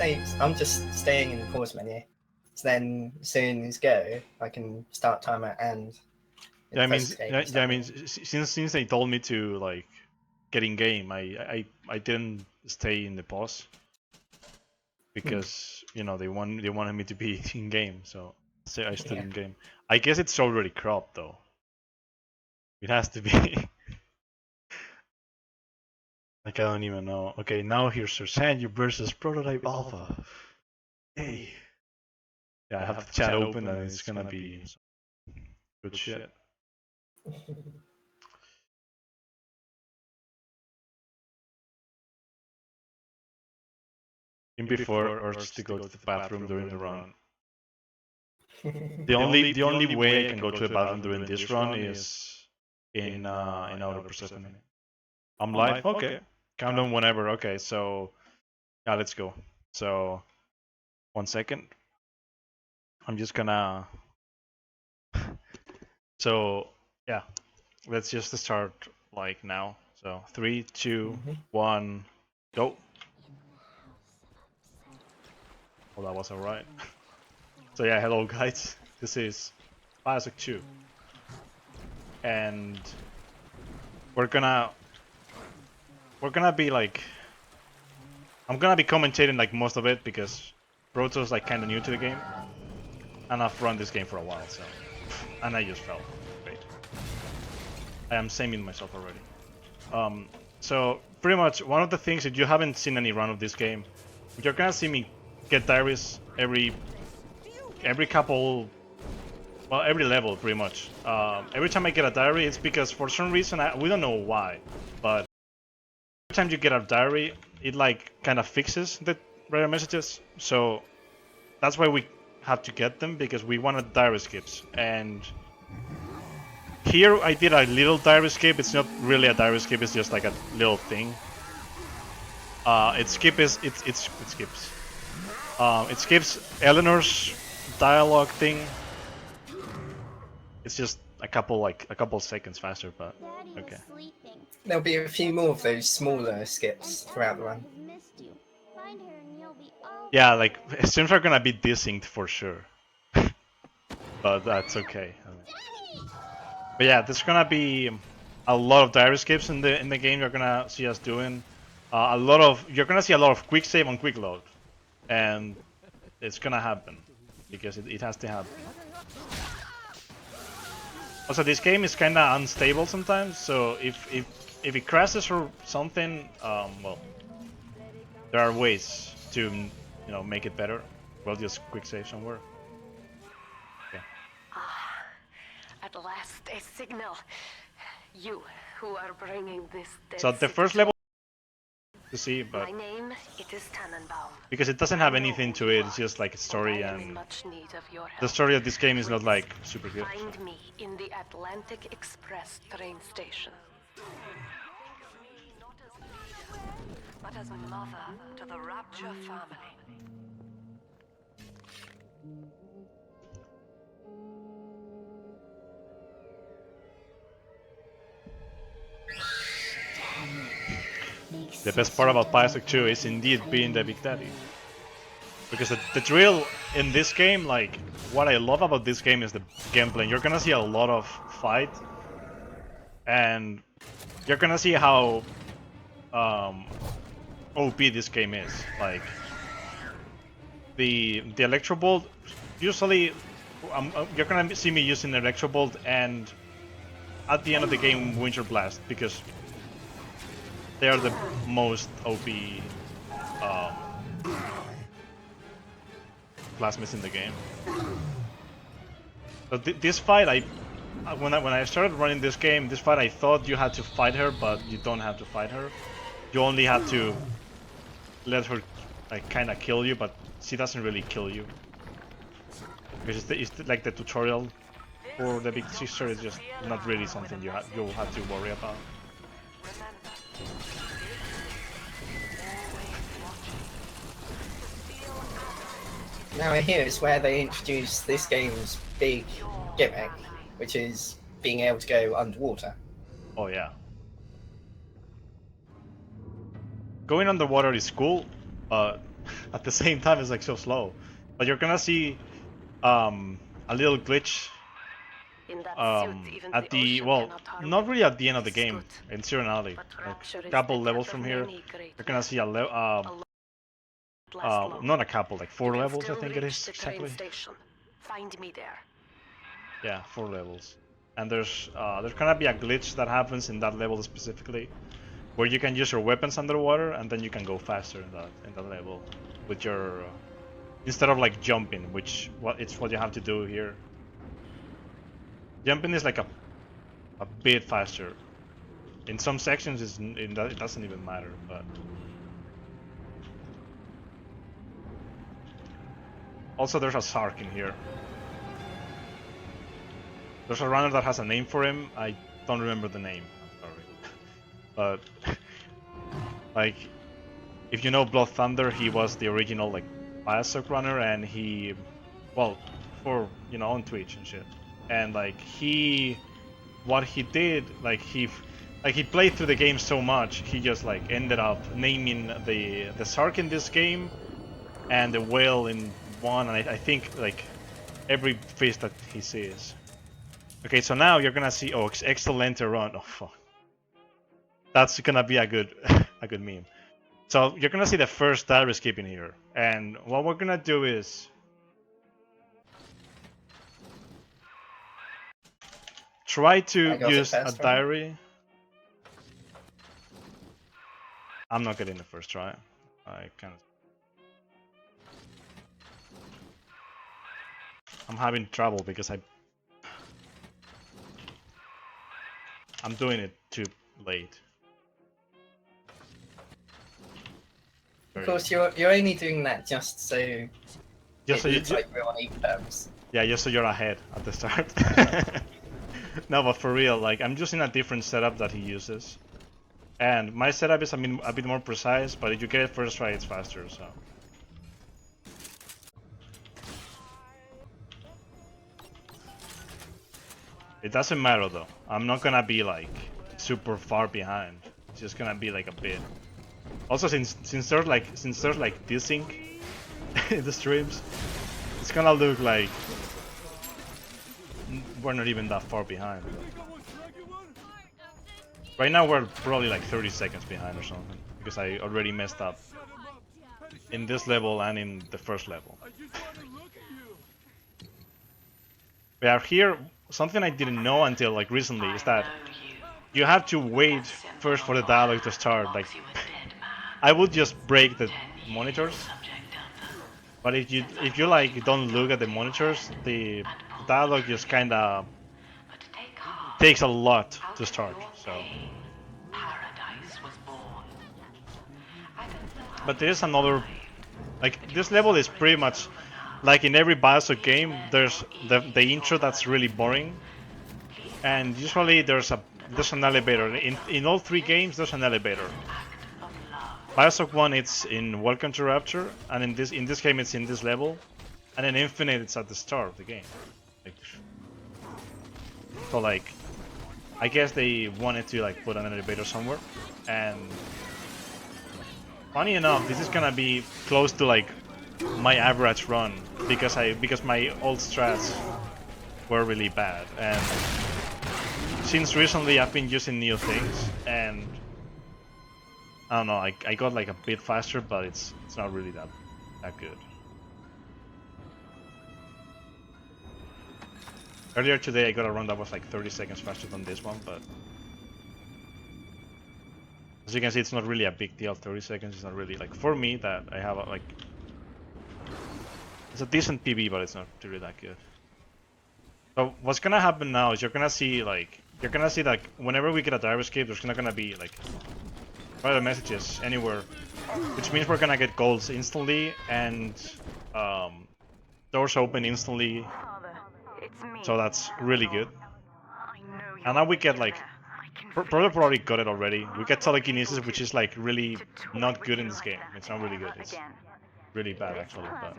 I'm just staying in the pause menu. So then, as soon as go, I can start timer and. Yeah, I mean, since they told me to like get in game, I didn't stay in the pause because you know they wanted me to be in game, so I stood in game. I guess it's already cropped though. It has to be. Like I don't even know. Okay, now here's SerSanju versus PrototypeAlpha. Hey. Yeah, I have the chat open and it's gonna be good shit. In before urges to go to the bathroom during the run. The only way I can go to the bathroom during this run is in auto processing. I'm live. Okay. Countdown whenever. Okay, so yeah, let's go. So 1 second. I'm just gonna. So yeah, let's just start like now. So 3, 2, 1, go. Well, that was alright. So yeah, hello guys. This is Bioshock 2, and we're gonna be like, I'm gonna be commentating like most of it because Proto's like kind of new to the game, and I've run this game for a while, so and I just fell. Great. I am saming myself already. So pretty much one of the things, if you haven't seen any run of this game, you're gonna see me get diaries every couple, well, every level pretty much. Every time I get a diary, it's because for some reason we don't know why, but every time you get a diary, it like kind of fixes the rare messages. So that's why we have to get them, because we wanted diary skips. And here I did a little diary skip. It's not really a diary skip. It's just like a little thing. It skips Eleanor's dialogue thing. It's just a couple seconds faster, but okay. There'll be a few more of those smaller skips throughout the run. Yeah, like streams are gonna be desynced for sure, but that's okay. But yeah, there's gonna be a lot of diary skips in the game. You're gonna see us doing you're gonna see a lot of quick save and quick load, and it's gonna happen because it has to happen. Also, this game is kind of unstable sometimes, so if it crashes or something, well, there are ways to make it better. We'll just quick save somewhere. Okay. At last, a signal. You who are bringing this. So the first level to see, but my name, it is Tannenbaum. Because it doesn't have anything to it, it's just like a story, and the story of this game is not like super good. Find me in the Atlantic Express train station. But as a mother to the Rapture family. The best part about Bioshock 2 is indeed being the Big Daddy. Because the drill in this game, like, what I love about this game is the gameplay. You're gonna see a lot of fight, and you're gonna see how OP this game is. Like, the Electro Bolt, usually you're gonna see me using the Electro Bolt and at the end of the game Winter Blast, because they are the most OP plasmids in the game. So this fight, when I started running this game, this fight I thought you had to fight her, but you don't have to fight her. You only have to let her like kind of kill you, but she doesn't really kill you. Because it's like the tutorial for the Big Sister is just not really something you'll have to worry about. Now here is where they introduce this game's big gimmick, which is being able to go underwater. Oh yeah. Going underwater is cool, but at the same time it's like so slow. But you're gonna see a little glitch In that suit, even at the the ocean well, cannot harm not you. really at the end of the This is game good. in Serenali. But Like rapture a is couple the levels death from of here, many great you're gonna see a last long. not a couple, like You 4 can levels I still think it reach is the train exactly. station. Find me there. Yeah, 4 levels. And there's gonna be a glitch that happens in that level specifically, where you can use your weapons underwater and then you can go faster in that level with your instead of like jumping, which it's what you have to do here. Jumping is like a bit faster. In some sections, it doesn't even matter, but also there's a Sark in here. There's a runner that has a name for him. I don't remember the name. I'm sorry, but like if you know Blood Thunder, he was the original like Bioshock runner, and he, well, for on Twitch and shit, and like what he did, like he played through the game so much, he just like ended up naming the Sark in this game and the whale in one, and I think like every face that he sees. Okay, so now you're gonna see excellent run. Oh fuck, that's gonna be a good a good meme. So you're gonna see the first diary skipping here, and what we're gonna do is try to I got it use a first one. diary. I'm not getting the first try. I kind of. I'm having trouble because I'm doing it too late. Of course, you're only doing that just so Just it so looks like we're on even terms. yeah, just so you're ahead at the start. No, but for real, like I'm using a different setup that he uses, and my setup is a bit more precise. But if you get it first try, it's faster. So. It doesn't matter though. I'm not gonna be like super far behind. It's just gonna be like a bit. Also, since there's like desync in the streams, it's gonna look like we're not even that far behind. Right now we're probably like 30 seconds behind or something because I already messed up in this level and in the first level. We are here. Something I didn't know until like recently is that you have to wait first for the dialogue to start. Like, I would just break the monitors, but if you like don't look at the monitors, the dialogue just kind of takes a lot to start. So, but there is another. Like this level is pretty much like in every Bioshock game. There's the intro that's really boring, and usually there's an elevator. In all 3 games, there's an elevator. Bioshock 1 it's in Welcome to Rapture, and in this game it's in this level, and in Infinite it's at the start of the game. Like, so like, I guess they wanted to like put an elevator somewhere, and funny enough, this is gonna be close to like my average run because my old strats were really bad, and since recently I've been using new things, and I don't know, I got like a bit faster, but it's not really that good. Earlier today I got a run that was like 30 seconds faster than this one, but as you can see it's not really a big deal. 30 seconds is not really like, for me that I have like, it's a decent PB, but it's not really that good. So what's gonna happen now is you're gonna see that whenever we get a dive escape, there's not gonna be like private messages anywhere, which means we're gonna get golds instantly and doors open instantly. So that's really good. And now we get like, Prototype already got it already. We get telekinesis, which is like really not good in this game. It's not really good. It's really bad actually. But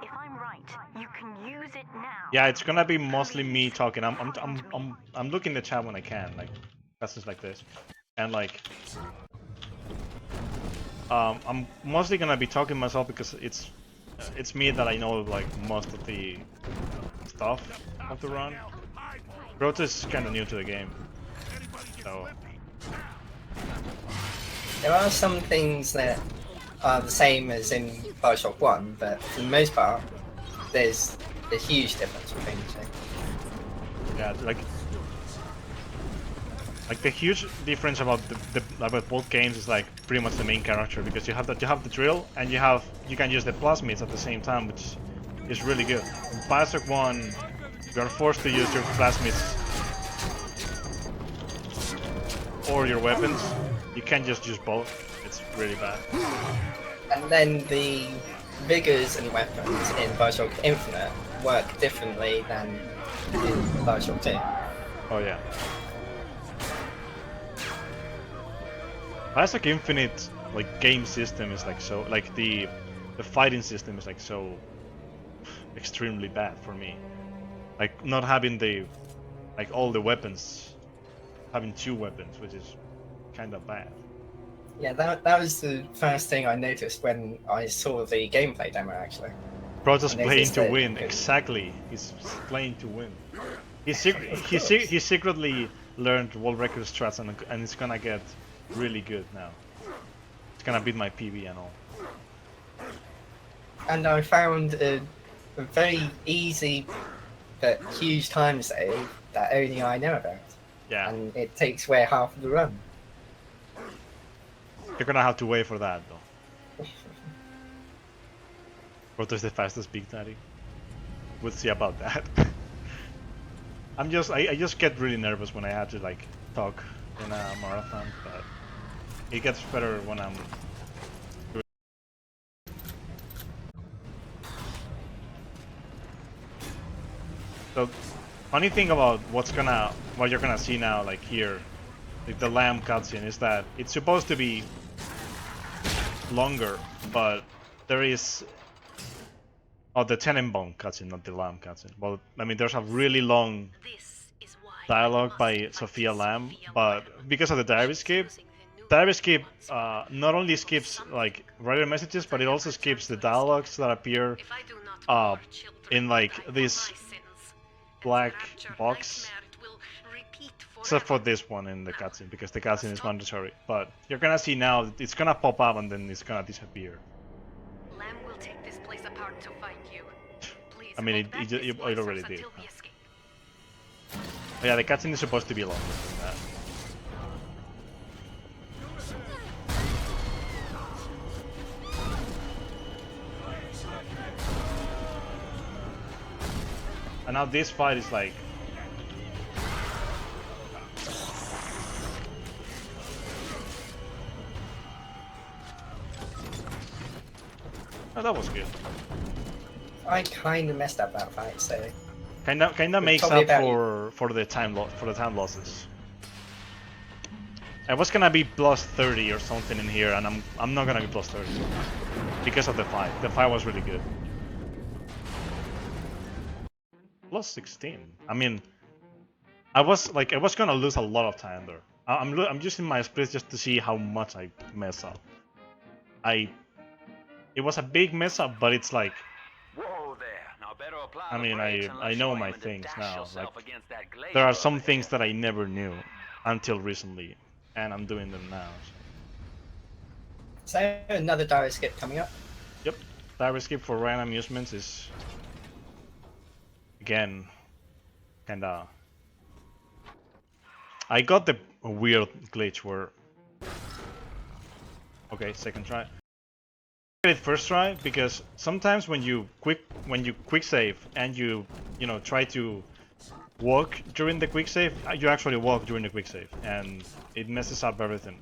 If I'm right, you can use it now. yeah, it's gonna be mostly me talking. I'm looking the chat when I can, like passages like this, and like I'm mostly gonna be talking myself because it's me that I know like most of the stuff of the run. Proto is kind of new to the game, so There are some things that are the same as in Bioshock 1, but for the most part, there's a huge difference between the two. yeah, like the huge difference about about both games is like pretty much the main character, because you have the drill and you can use the plasmids at the same time, which is really good. In Bioshock 1, you are forced to use your plasmids or your weapons. You can't just use both. It's really bad. And then the vigors and weapons in Bioshock Infinite work differently than in Bioshock 2. Oh yeah. Bioshock Infinite like game system is like so like the fighting system is like so extremely bad for me. Like not having the like all the weapons, having 2 weapons, which is kind of bad. Yeah, that was the first thing I noticed when I saw the gameplay demo, actually. Protoss I playing noticed to that win, it- exactly. He's playing to win. He secretly learned world record strats and it's gonna get really good now. It's gonna beat my PB and all. And I found a very easy but huge time save that only I know about. Yeah, And it takes away half of the run. you're gonna have to wait for that though. Protoss the fastest Big Daddy. We'll see about that. I just get really nervous when I have to like talk in a marathon, but it gets better when I'm. So, funny thing about what you're gonna see now, like here, like the lamb cutscene, is that it's supposed to be longer, but there is. Oh, the Tenenbaum cutscene, not the lamb cutscene. Well, I mean, there's a really long dialogue by Sophia Lamb, but because of the diary skip not only skips like writer messages, but it also skips the dialogues that appear uh, in like this black box, except for this one in the cutscene, because the cutscene is mandatory. But you're gonna see now, it's gonna pop up and then it's gonna disappear. Lamb will take this place apart to find you. Please I mean, hold back this it voice already did. until we escape. But yeah, the cutscene is supposed to be longer than that. And now this fight is like... Oh, that was good. I kind of messed up that fight, so Kinda makes told me up about for the time losses. I was gonna be plus 30 or something in here, and I'm not gonna be plus 30 because of the fight. The fight was really good. Plus 16. I mean, I was gonna lose a lot of time there. I'm using my splits just to see how much I mess up. It was a big mess up, but it's like, Whoa there. Now better apply I the mean, brakes I unless know you're my aiming to things dash now. yourself Like, against that glacier there are over some there. things that I never knew until recently, and I'm doing them now. so another diary skip coming up. Yep, diary skip for random amusements is again kinda. I got the weird glitch where. Okay, second try. I did first try because sometimes when you quick save and you know try to walk during the quick save, you actually walk during the quick save, and it messes up everything.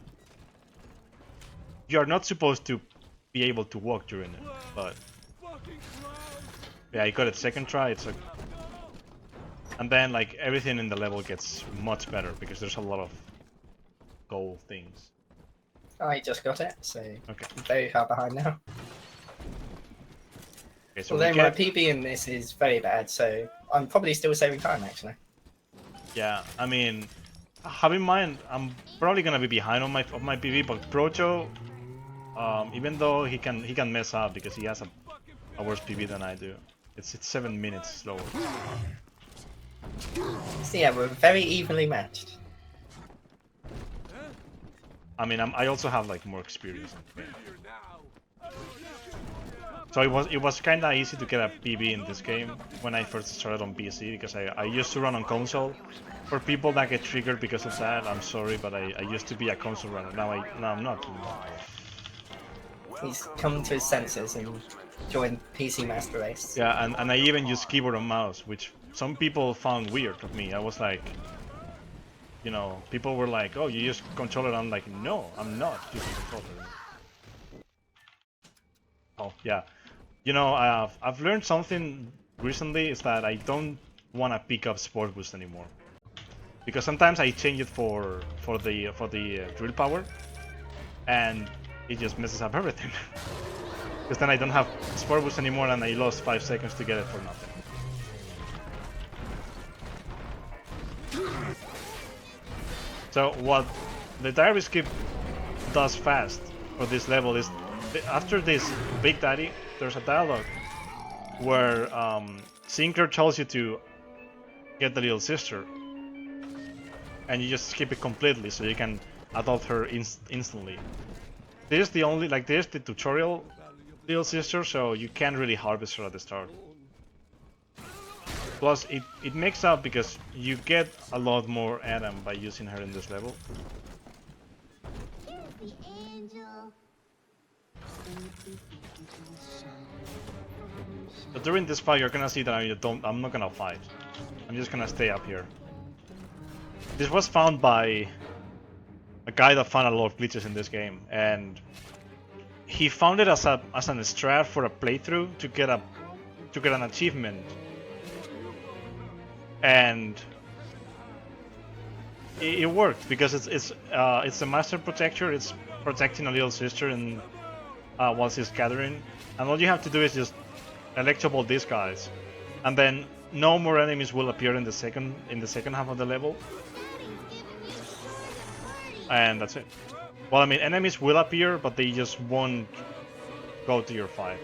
You are not supposed to be able to walk during it, but yeah, I got it second try. It's like, and then like everything in the level gets much better because there's a lot of gold things. I just got it, so Okay. I'm very far behind now. Okay, so Although my PB in this is very bad, so I'm probably still saving time, actually. yeah, I mean, have in mind I'm probably gonna be behind on my PV, but Proto Even though he can mess up because he has a worse PB than I do. It's 7 minutes slower. So yeah, we're very evenly matched. I mean, I also have like more experience in the game. So it was kind of easy to get a PB in this game when I first started on PC because I used to run on console. For people that get triggered because of that, I'm sorry, but I used to be a console runner. Now I'm not. He's come to his senses and joined PC Master Race. Yeah, and I even use keyboard and mouse, which some people found weird of me. I was like, you know, people were like, "Oh, you use controller." I'm like, "No, I'm not using controller." Oh yeah, you know, I've learned something recently is that I don't want to pick up Sport Boost anymore because sometimes I change it for the drill power, and it just messes up everything. Because then I don't have Sport Boost anymore, and I lost 5 seconds to get it for nothing. So what the diary skip does fast for this level is after this Big Daddy, there's a dialogue where Sinclair tells you to get the little sister, and you just skip it completely so you can adult her instantly. There's the only there's the tutorial little sister, so you can't really harvest her at the start. Plus, it makes up because you get a lot more Adam by using her in this level. But during this fight, you're gonna see that I'm not gonna fight. I'm just gonna stay up here. This was found by a guy that found a lot of glitches in this game, and he found it as an strat for a playthrough to get an achievement. And it worked because it's a master protector. It's protecting a little sister and while she's gathering, and all you have to do is just electroball these guys, and then no more enemies will appear in the second half of the level, and that's it. Well, I mean, enemies will appear, but they just won't go to your fight.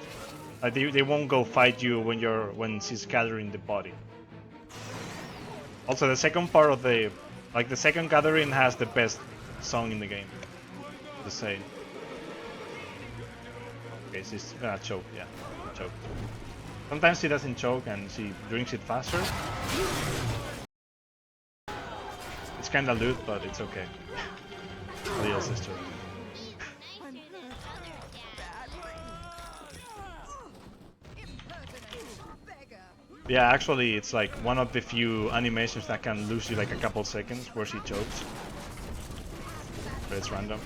Like they won't go fight you when she's gathering the body. Also, the second part of the second gathering has the best song in the game. To say. Okay, she's gonna choke. Yeah, choke. Sometimes she doesn't choke and she drinks it faster. It's kinda loot, but it's okay. Little sister. Yeah, actually, it's like one of the few animations that can lose you like a couple seconds where she chokes. But it's random.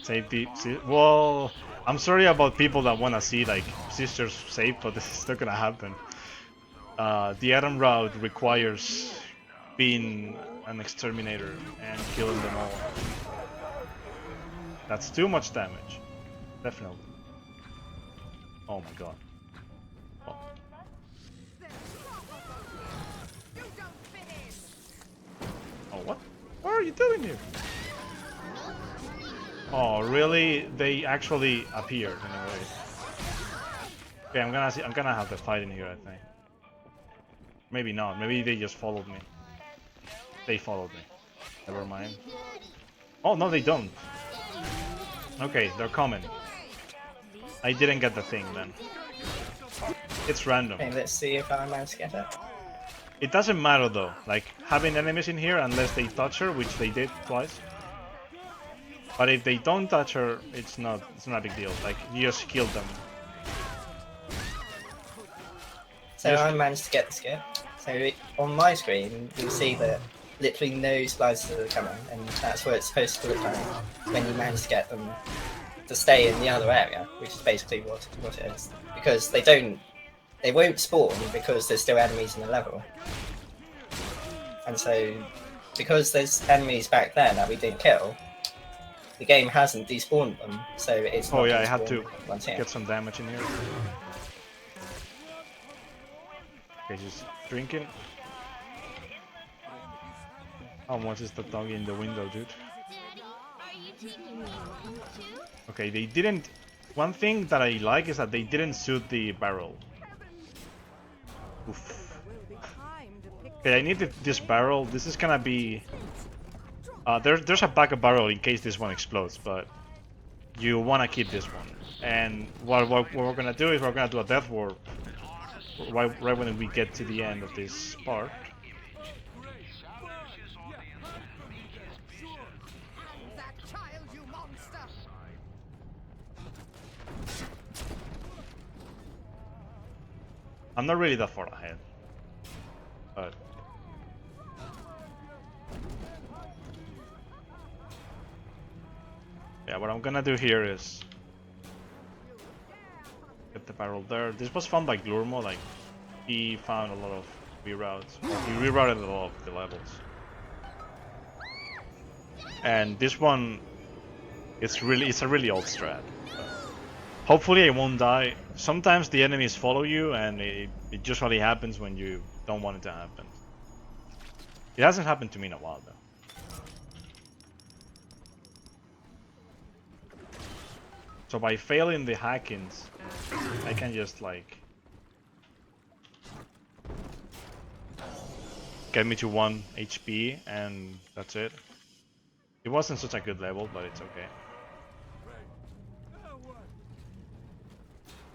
Safety. Well, I'm sorry about people that want to see like sisters safe, but this is not gonna happen. The Adam route requires being an exterminator and killing them all. That's too much damage. Definitely. Oh my god. Oh. Oh, what? What are you doing here? Oh, really? They actually appeared in a way. Okay, I'm gonna have the fight in here, I think. Maybe not. Maybe they just followed me. They followed me. Never mind. Oh, no, they don't. Okay, they're coming. I didn't get the thing then. It's random. Okay, let's see if I manage to get it. It doesn't matter though, like having enemies in here unless they touch her, which they did twice. But if they don't touch her, it's not a big deal. Like you just kill them. So I managed to get the skip. So on my screen, you'll see that literally no splicers are coming, and that's what it's supposed to look like when you manage to get them to stay in the other area, which is basically what it is. Because they won't spawn because there's still enemies in the level. And so, because there's enemies back there that we didn't kill, the game hasn't despawned them, so it's not. Oh yeah, I had to once here. get some damage in here. Okay, just drinking. How much is the doggy in the window, dude? Okay, they didn't... One thing that I like is that they didn't suit the barrel. Oof. Okay, I need this barrel. This is gonna be... there's a backup barrel in case this one explodes, but you wanna keep this one. And what we're gonna do is we're gonna do a death warp right when we get to the end of this part. I'm not really that far ahead, but yeah, what I'm gonna do here is get the barrel there. This was found by Glurmo, like he found a lot of reroutes. He rerouted a lot of the levels. And this one, it's a really old strat. Hopefully I won't die. Sometimes the enemies follow you, and it usually happens when you don't want it to happen. It hasn't happened to me in a while though. So by failing the hackings, I can just like get me to 1 HP and that's it. It wasn't such a good level, but it's okay.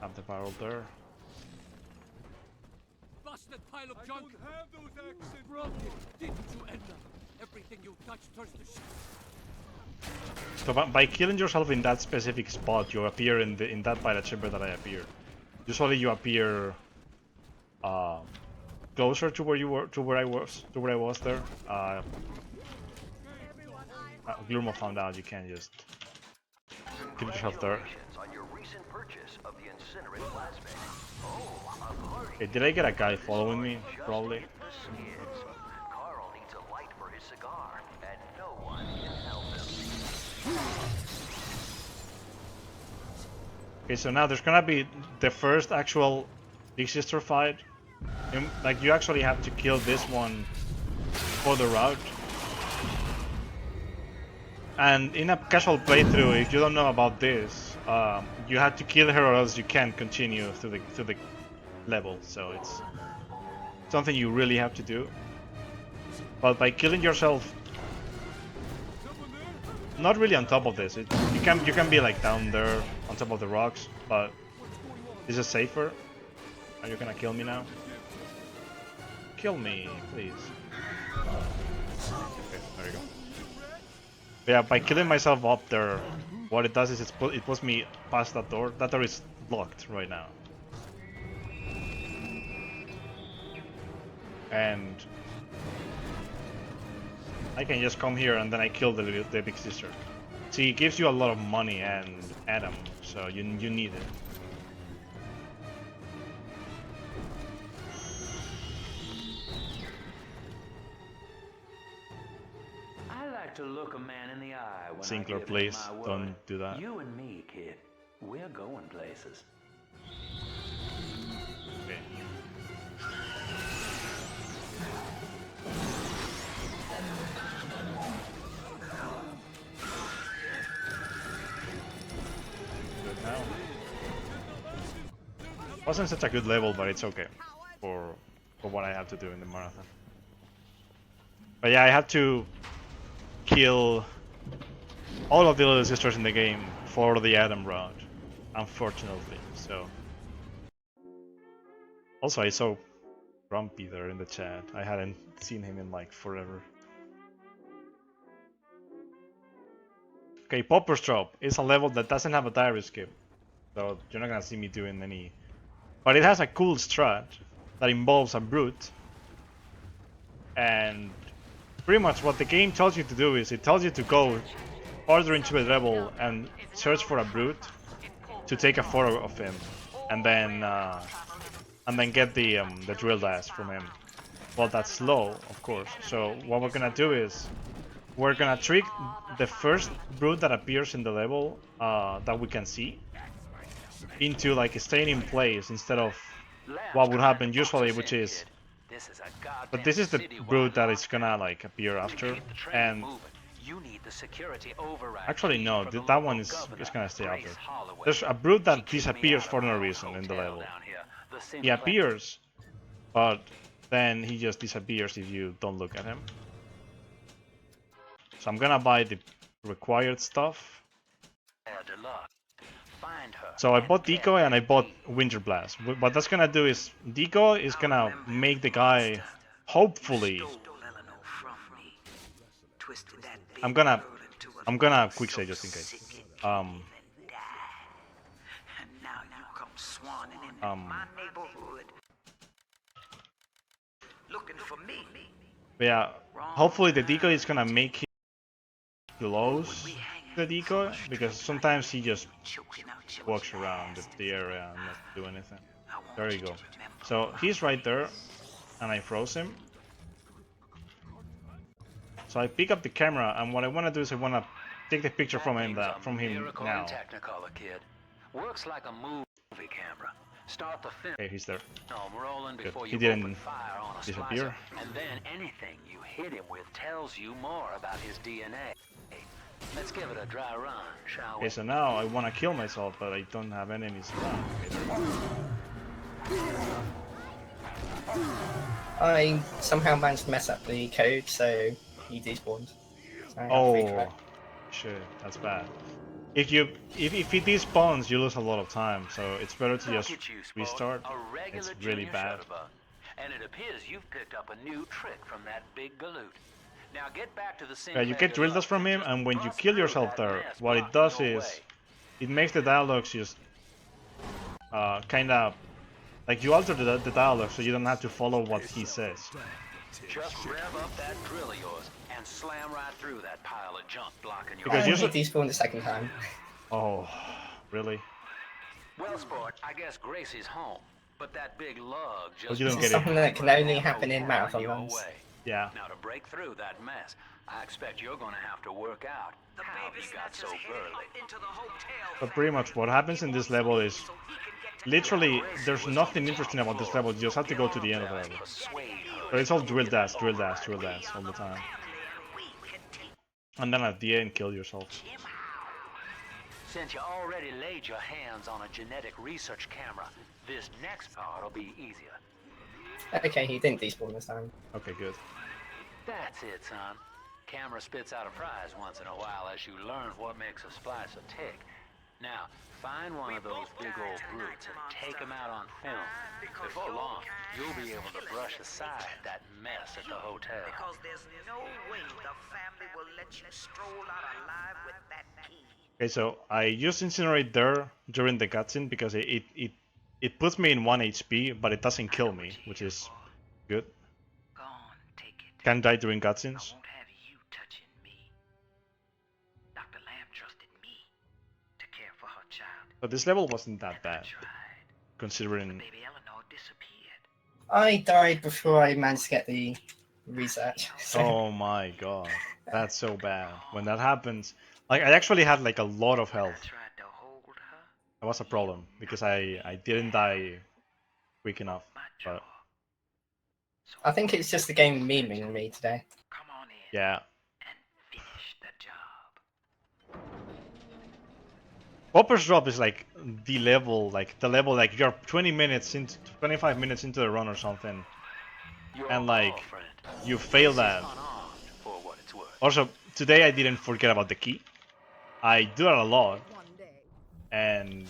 Have the barrel there. Busted pile of junk. I don't have those axes. Broken. Didn't you end up? Everything you touch turns to shit. So by killing yourself in that specific spot, you appear in that pilot chamber that I appeared. Usually you appear closer to where you were, to where I was there. Glurmo found out you can't just kill yourself there. Okay, did I get a guy following me? Probably. Okay, so now there's gonna be the first actual Big Sister fight. Like, you actually have to kill this one for the route. And in a casual playthrough, if you don't know about this, you have to kill her or else you can't continue through the level. So it's something you really have to do. But by killing yourself, not really on top of this, you can be like down there on top of the rocks, but this is safer. Are you gonna kill me now? Kill me, please. Okay, there you go. But yeah, by killing myself up there, what it does is it puts me past that door. That door is blocked right now. And I can just come here and then I kill the Big Sister. See, it gives you a lot of money and Adam, so you need it. I like to look a man in the eye when Sinclair, I give please, him my word. don't do that. You and me, kid, we're going places. Okay. Good now. Wasn't such a good level, but it's okay for what I have to do in the marathon. But yeah, I had to kill all of the little sisters in the game for the Adam route, unfortunately. So also I saw Grumpy there in the chat. I hadn't seen him in like forever. Okay, Popper's Drop is a level that doesn't have a diary skip, so you're not gonna see me doing any. But it has a cool strat that involves a brute, and pretty much what the game tells you to do is it tells you to go farther into a level and search for a brute to take a photo of him, and then get the drilled ass from him. Well, that's slow, of course. So what we're gonna do is we're gonna trick the first brute that appears in the level that we can see into like staying in place instead of what would happen usually, which is This is a goddamn But this is the citywide brute that is lockdown. gonna like appear after, Keep the train and moving. You need the security override actually key no, from the that local one is governor, gonna stay Grace after. Holloway. There's a brute She that kicked me disappears out for of no my reason in the hotel level. down here, the He Sinclair- appears, but then he just disappears if you don't look at him. So I'm gonna buy the required stuff. Deluxe. Find her So I and bought get Decoy and I that bought key. Winter Blast. What that's gonna do is Decoy is gonna make the guy, hopefully, I'm gonna quick say just in case. Um, but yeah, hopefully the Decoy is gonna make him close the Decoy, because sometimes he just walks around the area and not do anything. There you go. So he's right there, and I froze him. So I pick up the camera, and what I want to do is I want to take the picture from him That thing's a miracle now. in Technicolor, kid. Works like a movie camera. Start the film Okay, he's there. rolling before He you didn't open fire on a disappear. slicer, and then anything you hit him with tells you more about his DNA. Let's give it a dry run, shall we? Okay, so now I want to kill myself, but I don't have enemies around. Okay, I somehow managed to mess up the code, so he despawned. So I have free oh, track. shit, that's bad. If he despawns, you lose a lot of time, so it's better to Look just at you, Sport, restart. a regular It's really junior bad. shutterbug. And it appears you've picked up a new trick from that big galoot. Now get back to the Yeah, Sinclair you get drill dust Deluxe from him, just and when you bust kill through yourself that there, mess what it blocking does your is way. it makes the dialogues just kind of like you alter the dialogue so you don't have to follow what he says. Just rev up that drill of yours and slam right through that pile of junk blocking your Because And way. he usually- despawned the second time. Oh, really? Well, Sport, I guess Gracie's home, but that big lug just Well, you don't This get is it. something that can only happen in marathon your runs. way. Yeah. Now to break through that mess, I expect you're gonna have to work out how you got so burly. But pretty much what happens in this level is literally there's nothing interesting about this level. You just have to go to the end of the level. Persuade her. So it's all drill dash, drill dash, drill dash all the time. And then at the end, kill yourself. Since you already laid your hands on a genetic research camera, this next part will be easier. Okay, he didn't despawn this time. Okay, good. That's it, son. Camera spits out a prize once in a while as you learn what makes a splicer tick. Now, find one of those big old brutes and take them out on film. Before long, you'll be able to brush aside that mess at the hotel. Because there's no way the family will let you stroll out alive with that key. Okay, so I used Incinerate there during the cutscene because it puts me in 1 HP, but it doesn't kill me, which is good. Go on, take it. Can die during I cutscenes. won't have you touching me. Dr. Lamb trusted me to care for her child. But this level wasn't that I bad, tried. considering. Baby Eleanor disappeared. I died before I managed to get the research. So Oh my god, that's so bad. When that happens, like I actually had like a lot of I health. tried to hold her. That was a problem because I didn't die quick enough. My But jaw. So I think it's just the game memeing me today. come on in yeah, and finish the job. Popper's Drop is like the level like you're 25 minutes into the run or something, Your and like girlfriend. you fail that. Unarmed, for what it's worth. Also, today I didn't forget about the key. I do that a lot, and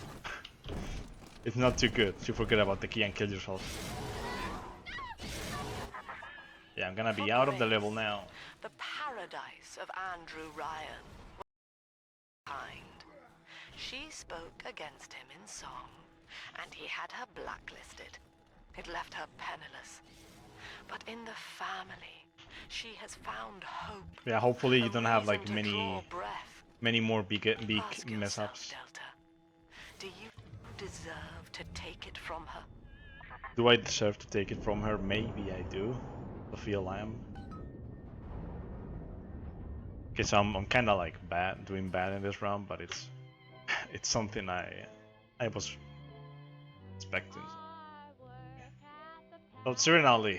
it's not too good to forget about the key and kill yourself. Yeah, I'm gonna be out of the level now. The paradise of Andrew Ryan was kind. She spoke against him in song, and he had her blacklisted. It left her penniless. But in the family, she has found hope. Yeah, hopefully you a don't have like reason to draw breath. many more big Ask mess yourself, ups. Delta, do you deserve to take it from her? Do I deserve to take it from her? Maybe I do. Sophia Lamb. Okay, so I'm kind of like doing bad in this round, but it's it's something I was expecting. So Serenali,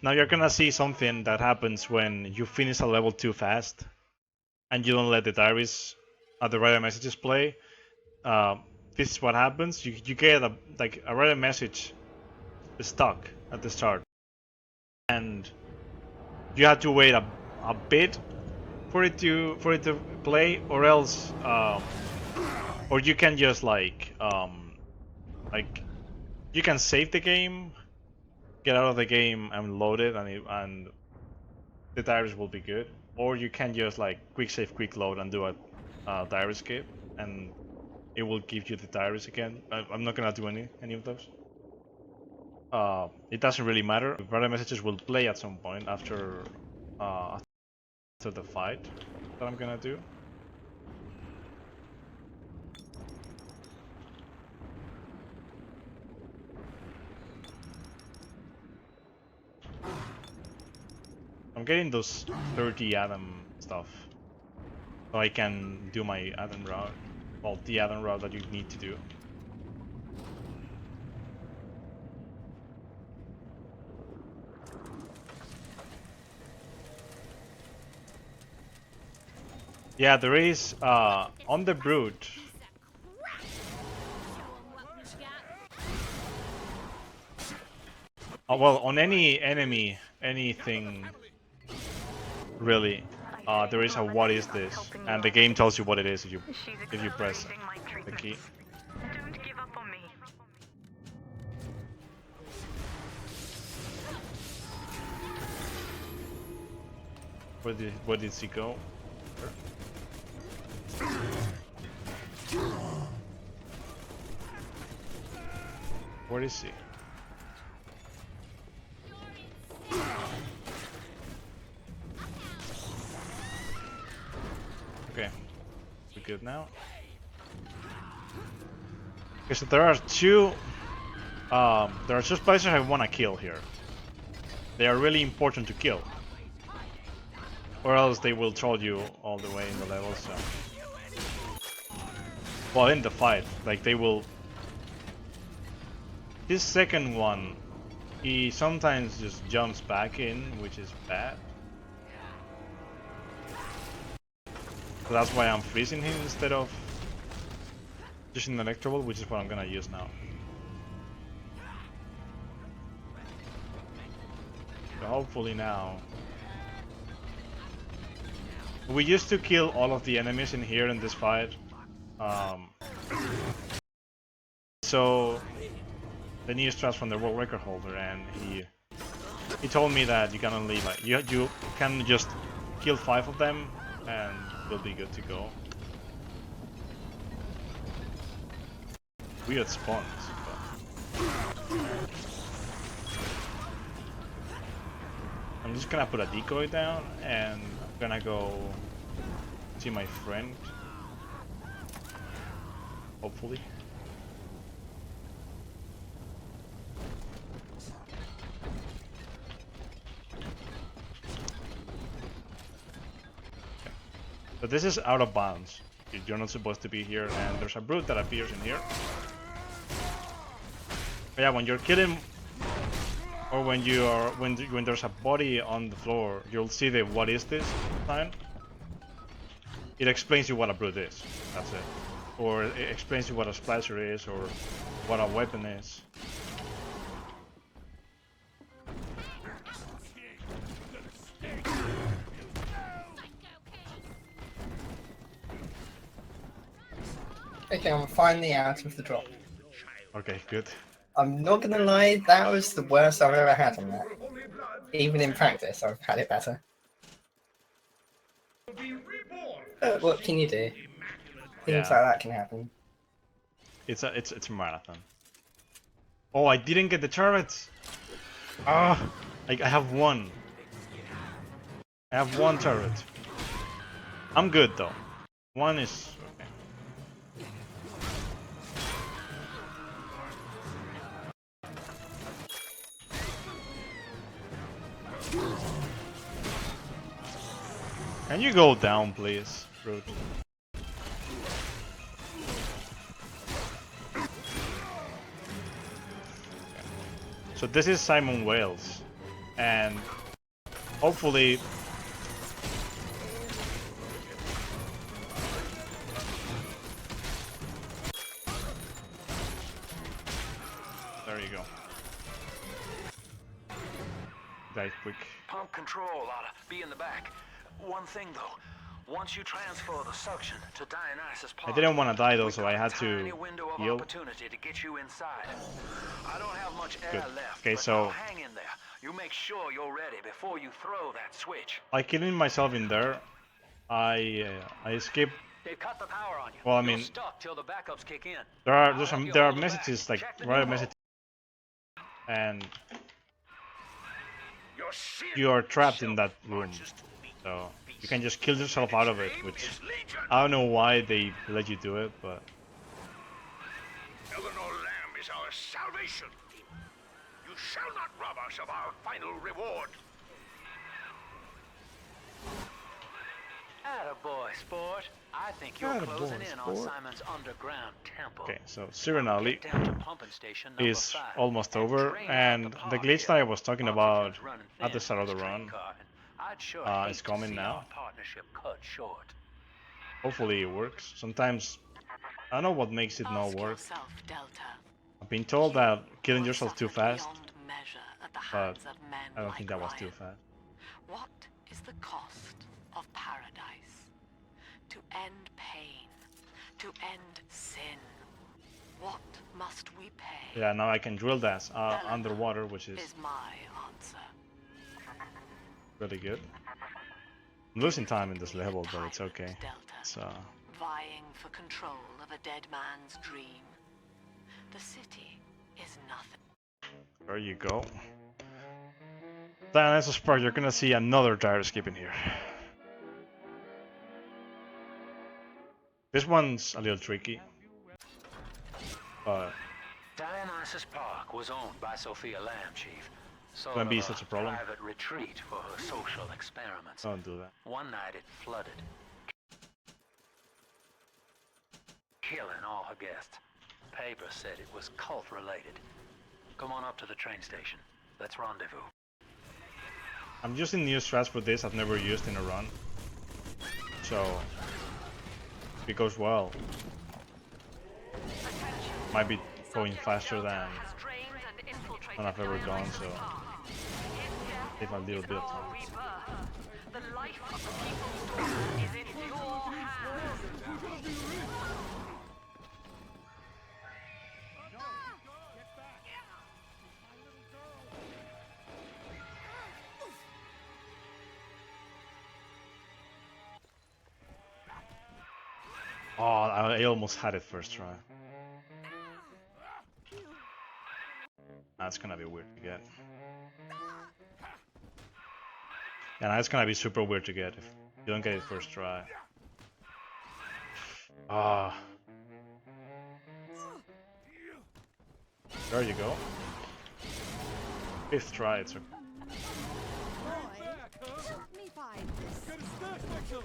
Now you're gonna see something that happens when you finish a level too fast, and you don't let the diaries, the radar messages play. This is what happens. You get a radar message stuck at the start, and you have to wait a bit for it to play, or else or you can just like you can save the game, get out of the game and load it, and the diaries will be good. Or you can just like quick save, quick load, and do a diary skip, and it will give you the diaries again. I'm not gonna do any of those. It doesn't really matter. The radar messages will play at some point after the fight that I'm gonna do. I'm getting those 30 Adam stuff, so I can do my Adam route. Well, the Adam route that you need to do. Yeah, there is on the brute. Well, on any enemy, anything really, there is a what is this, and the game tells you what it is if you press the key. Don't give up on me. Where did she go? Where is she? Okay, we good now. Okay, so there are two splicers I want to kill here. They are really important to kill, or else they will troll you all the way in the level. So, well, in the fight, like they will. This second one, he sometimes just jumps back in, which is bad. So that's why I'm freezing him instead of using the Electroball, which is what I'm gonna use now. So hopefully now. We used to kill all of the enemies in here in this fight. So the new strats from the world record holder, and he told me that you can only like you can just kill 5 of them and you'll be good to go. Weird spawns, but I'm just gonna put a decoy down and I'm gonna go see my friend. Hopefully. But this is out of bounds. You're not supposed to be here, and there's a brute that appears in here. But yeah, when you're killing, or when there's a body on the floor, you'll see the "what is this" sign. It explains you what a brute is. That's it. Or it explains you what a splicer is, or what a weapon is. Okay, I'm finally out of the drop. Okay, good. I'm not gonna lie, that was the worst I've ever had on that. Even in practice, I've had it better. But what can you do? Things like that can happen. It's a marathon. Oh, I didn't get the turrets. Ah, I have one. I have one turret. I'm good though. One is okay. Can you go down, please, Brute? So this is Simon Wales. and hopefully there you go. Die quick. Pump control ought to be in the back. One thing though, once you transfer the suction to Dionysus I Park, didn't want to die though, we've so got I a had tiny to window of heal. opportunity to get you inside. I don't have much air Good. left, Okay, but so I'll hang in there. You make sure you're ready before you throw that switch. by killing myself in there, I escaped. They've cut the power on you. Well, I You're mesome stuck till the backups kick in. there are I'll help you there are hold it back. messages like Check the right pneumo. messages, and You're serious. you are trapped in that room, so you can just kill yourself out of it. Which I don't know why they let you do it, but Eleanor Lamb is our salvation. You shall not rob us of our final reward. Attaboy, sport. I think you're Attaboy, closing in on sport. Simon's underground temple. okay. So Serenali Get down to pumping station number is 5 almost and over, drain out and the the park glitch that I here. was talking about Oxygen's running at the thin start of in the this train run, car, and I'd sure it's hate to coming see now. our partnership cut short. Hopefully it works. Sometimes I don't know what makes it not Ask work. yourself, Delta. I've been told that You killing have yourself too suffered fast, beyond measure at the but hands of men I don't like think that was too Ryan. fast. What is the cost of paradise? To end pain, to end sin. What must we pay? Yeah, now I can drill that underwater, which is Is my answer. really good. I'm losing time in this level, but it's okay. Delta, It's vying for control of a dead man's dream. The city is nothing. there you go. Then as a spark, you're gonna see another tire skip in here. This one's a little tricky, but Dionysus Park was owned by Sophia Lamb, Chief. Sort Wouldn't be of such a problem. private retreat for her social experiments. don't do that. One night it flooded, killing all her guests. Paper said it was cult-related. Come on up to the train station. Let's rendezvous. I'm using new strats for this I've never used in a run, so if it goes well, might be going faster than I've ever gone, so take a little bit of time. The life of the people's is in your hands. Oh, I almost had it first try. That's gonna be weird to get. Yeah, that's gonna be super weird to get if you don't get it first try. Ah. There you go. 5th try, it's okay. Help me find this. Get a snack, Mitchell.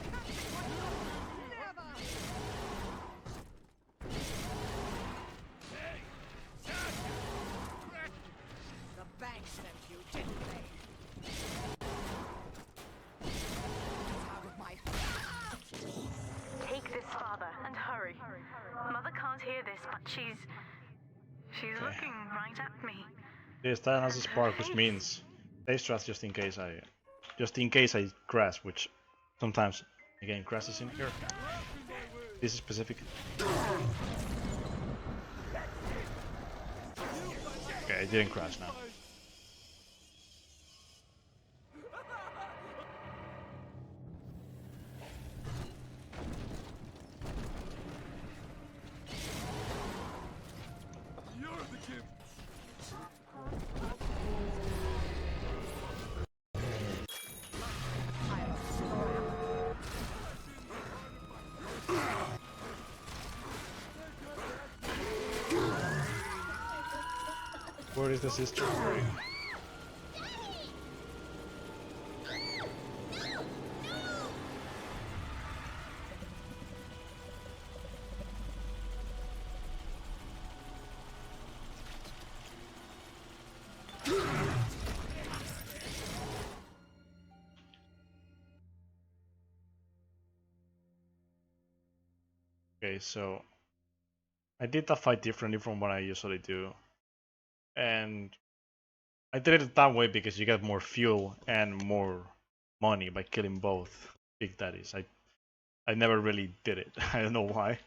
The bank sent you, didn't they? Out of my Take this, father, and hurry. Mother can't hear this, but she's Okay. looking right at me. This time has a spark, which means save strats just in case I crash, which sometimes the game crashes in here. This is specific. Okay, it didn't crash now. You're the kid. Where is the sister? Okay, so I did that fight differently from what I usually do, and I did it that way because you get more fuel and more money by killing both Big Daddies. I never really did it. I don't know why.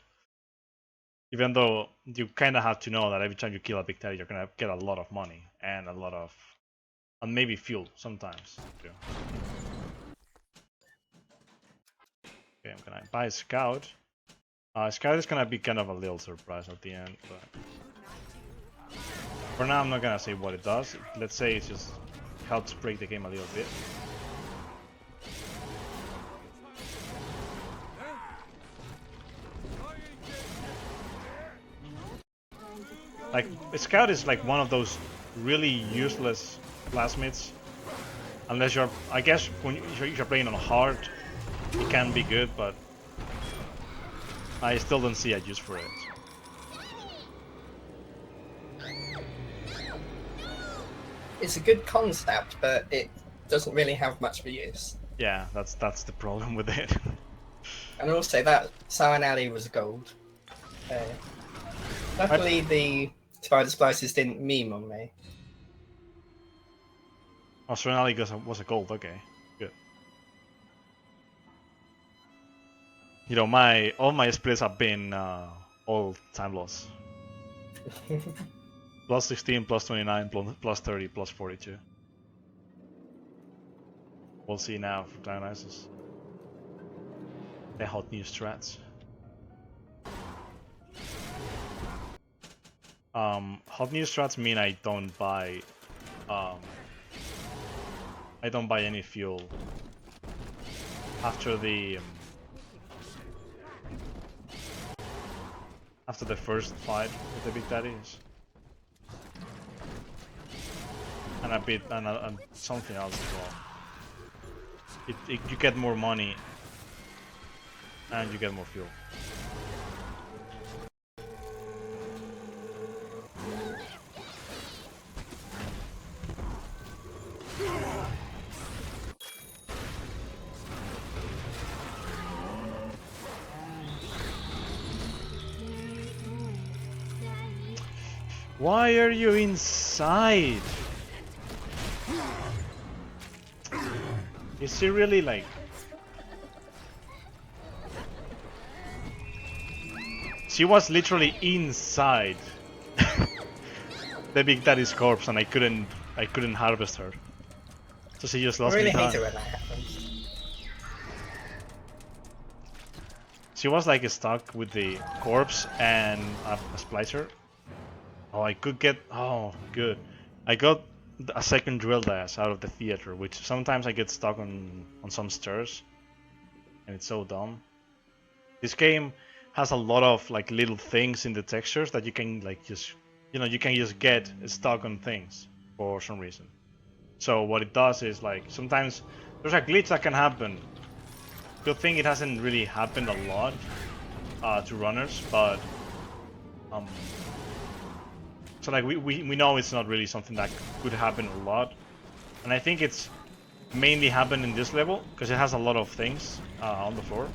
Even though you kind of have to know that every time you kill a Big Daddy, you're gonna get a lot of money and a lot of, and maybe fuel sometimes too. Okay, I'm gonna buy a Scout. Scout is gonna be kind of a little surprise at the end, but for now I'm not gonna say what it does. Let's say it just helps break the game a little bit. Like, Scout is like one of those really useless plasmids. Unless you're, I guess, when you're playing on hard, it can be good, but I still don't see a use for it. It's a good concept, but it doesn't really have much of a use. Yeah, that's the problem with it. And also that Cyan Alley was gold. Luckily the spider splices didn't meme on me. Australia was a gold, okay. Good. You know, all my splits have been all time loss. Plus 16, plus 29, plus 30, plus 42. We'll see now for Dionysus. The hot new strats. Hot new strats mean I don't buy any fuel after the first fight with the Big Daddies, and a bit and something else as well. You get more money and you get more fuel. Why are you inside? Is she really like... She was literally inside the Big Daddy's corpse, and I couldn't harvest her. So she just lost I really me hate time. it when that happens. She was like stuck with the corpse and a splicer. Oh, I could get... Oh, good. I got a second drill dash out of the theater, which sometimes I get stuck on some stairs. And it's so dumb. This game has a lot of like little things in the textures that you can like just... You know, you can just get stuck on things for some reason. So what it does is like, sometimes there's a glitch that can happen. Good thing it hasn't really happened a lot to runners, but... So like we know it's not really something that could happen a lot, and I think it's mainly happened in this level because it has a lot of things on the floor.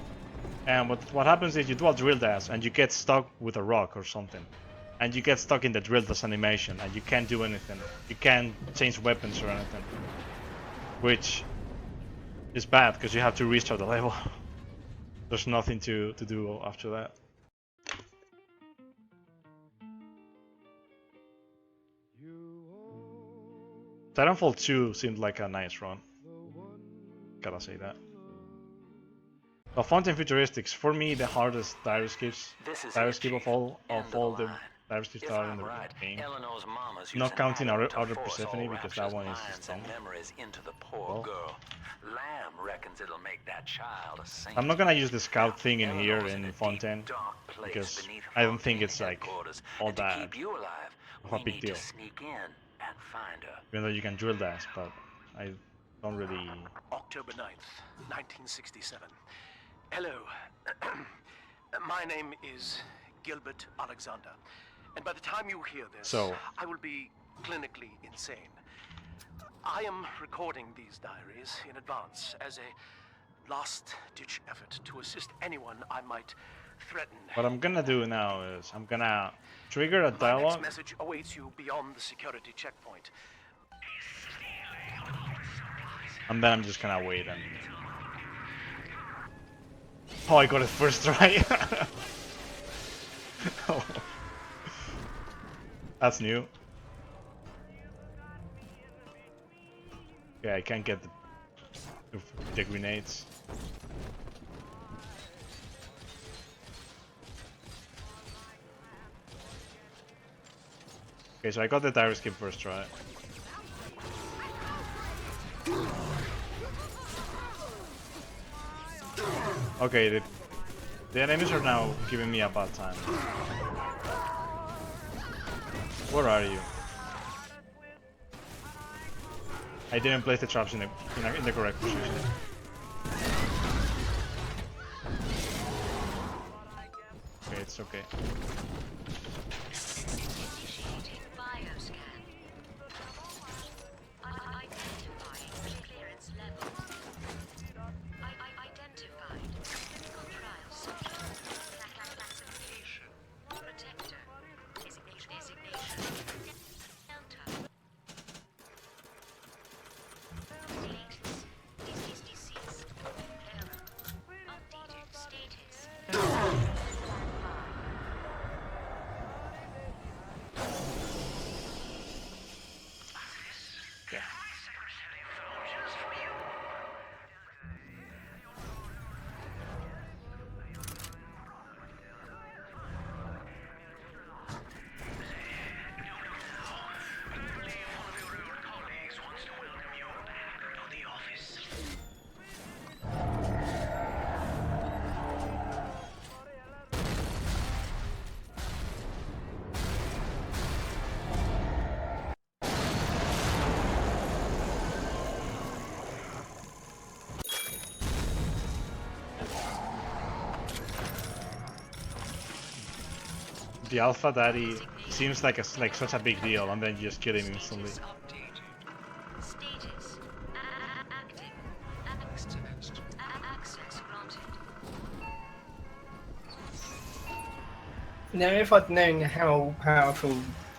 And what happens is you do a drill dash and you get stuck with a rock or something, and you get stuck in the drill dash animation and you can't do anything. You can't change weapons or anything, which is bad because you have to restart the level. There's nothing to do after that. Titanfall 2 seemed like a nice run. Gotta say that. The Fountain Futuristics, for me, the hardest dire skips of all the dire skips that are in the game. Not counting Outer Persephone because that one is just dumb. Well, I'm not gonna use the scout thing in here in Fontaine because I don't think it's like all that of a big deal. Even though you can drill dash, but I don't really... October 9th, 1967. Hello. My name is Gilbert Alexander. And by the time you hear this, I will be clinically insane. I am recording these diaries in advance as a last-ditch effort to assist anyone I might threaten. What I'm gonna do now is I'm gonna trigger a My dialogue. next message awaits you beyond the security checkpoint. And then I'm just gonna wait and... Oh, I got it first try. Oh. That's new. Yeah, I can't get the grenades. Okay, so I got the dire skip first try. Okay, the enemies are now giving me a bad time. Where are you? I didn't place the traps in the correct position. Okay, it's okay. Initiating bioscan. Identifying clearance level. Identified. Clinical trial subject. Classification. Protector. Designation. Delta. Status. Deceased. Error. Updated status. Okay. The Alpha Daddy seems like such a big deal, and then you just kill him instantly. Status. Active. Access granted. Now, if I'd known how powerful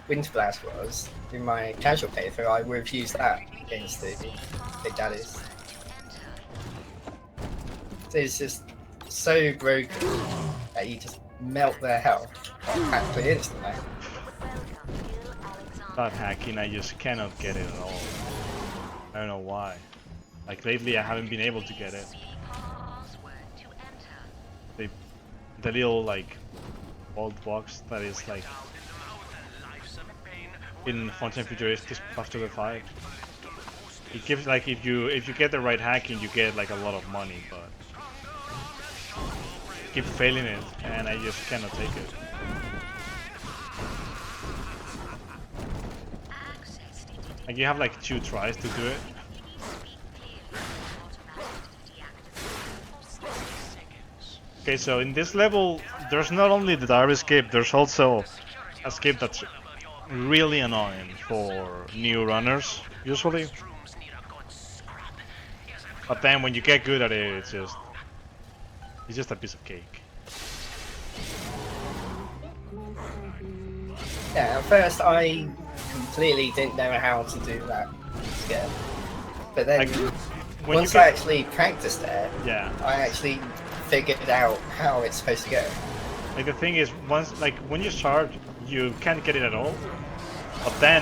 Winter Blast was in my casual playthrough, I would have used that against the Big Daddies. It's just so broken that you just melt their health practically instantly. That hacking, I just cannot get it at all. I don't know why. Like lately I haven't been able to get it. The little like old box that is like in Fontaine Futuristic After 5. It gives like if you get the right hacking you get like a lot of money, but I keep failing it and I just cannot take it. Like you have like 2 tries to do it. Okay, so in this level, there's not only the dire escape, there's also a escape that's really annoying for new runners, usually. But then when you get good at it, it's just a piece of cake. Yeah, at first I completely didn't know how to do that skip. But then Like, once I actually practiced it, yeah, I actually figured out how it's supposed to go. like the thing is, when you start, you can't get it at all. But then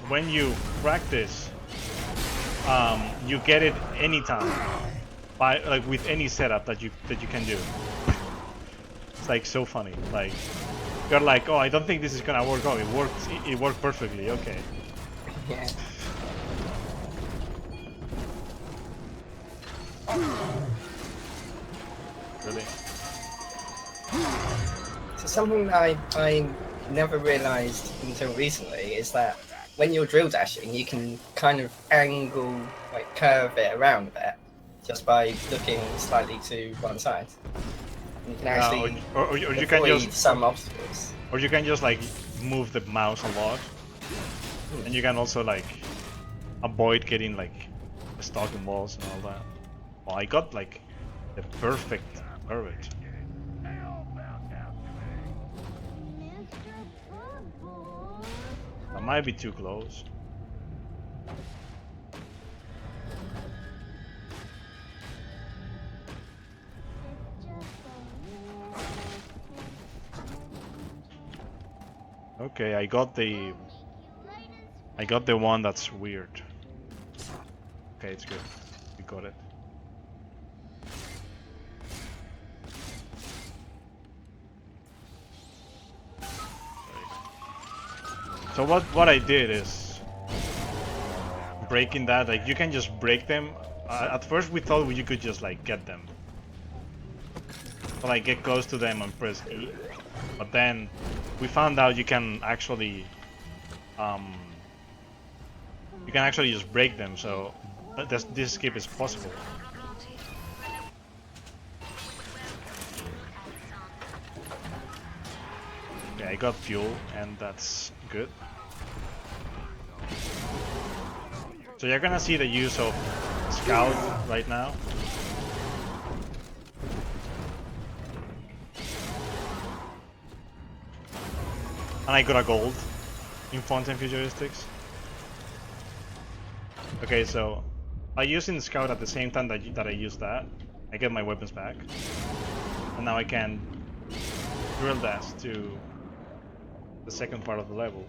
when you practice, you get it anytime by like with any setup that you can do. It's like so funny. Like you're like, oh, I don't think this is gonna work. Oh, it worked. It worked perfectly. Okay. Yeah. Really? So something that I never realised until recently is that when you're drill dashing, you can kind of angle, like curve it around a bit, just by looking slightly to one side. You can actually or you can avoid just some obstacles. or you can just like move the mouse a lot, and you can also like avoid getting like stuck in walls and all that. Well, I got like The perfect orbit. That might be too close. Okay, I got the one that's weird. Okay, it's good. We got it. So what I did is breaking that, like you can just break them. At first we thought you could just like get them. So like get close to them and press E. But then we found out you can actually just break them, so this skip is possible. Okay, I got fuel and that's good. So you're gonna see the use of Scout right now. And I got a gold in Fontaine Futuristics. Okay, so I used in Scout at the same time that I used that. I get my weapons back. And now I can drill dash to the second part of the level.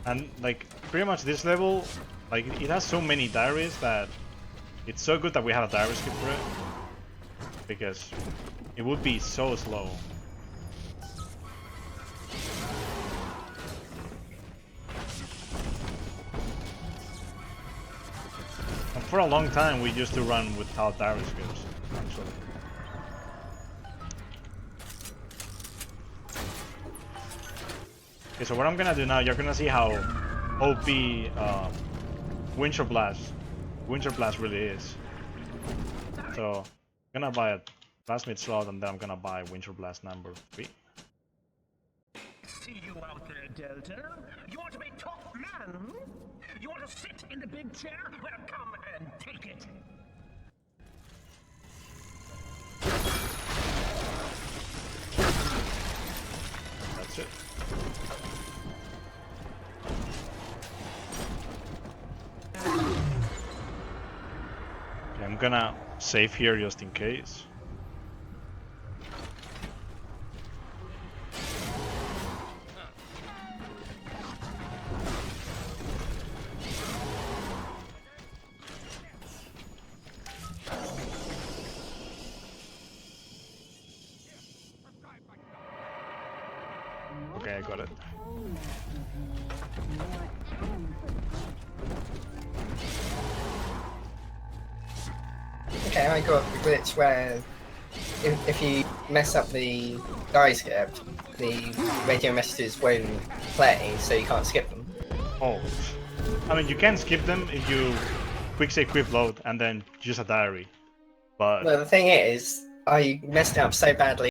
And like pretty much this level, like it has so many diaries that it's so good that we have a diary skip for it, because it would be so slow. And for a long time we used to run without diary skips, actually. Okay, so what I'm gonna do now, you're gonna see how OP Winter Blast really is. So I'm gonna buy a Plasmid slot and then I'm gonna buy Winter Blast number 3. See you out there, Delta. You want to be top man? You want to sit in the big chair? Well, come and take it. That's it. Okay, I'm gonna save here just in case. Okay, I got it. Okay, I got the glitch where if you mess up the die skip, the radio messages won't play, so you can't skip them. Oh, I mean you can skip them if you quick save, quick load, and then use a diary. But Well, the thing is, I messed it up so badly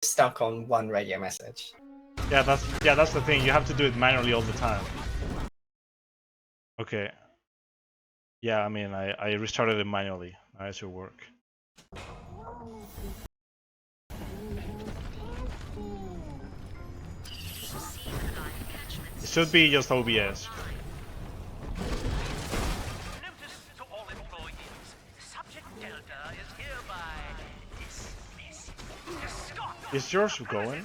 stuck on one radio message. Yeah, that's the thing. You have to do it manually all the time. Okay. Yeah, I mean, I restarted it manually. Now it should work. It should be just OBS. Is yours going?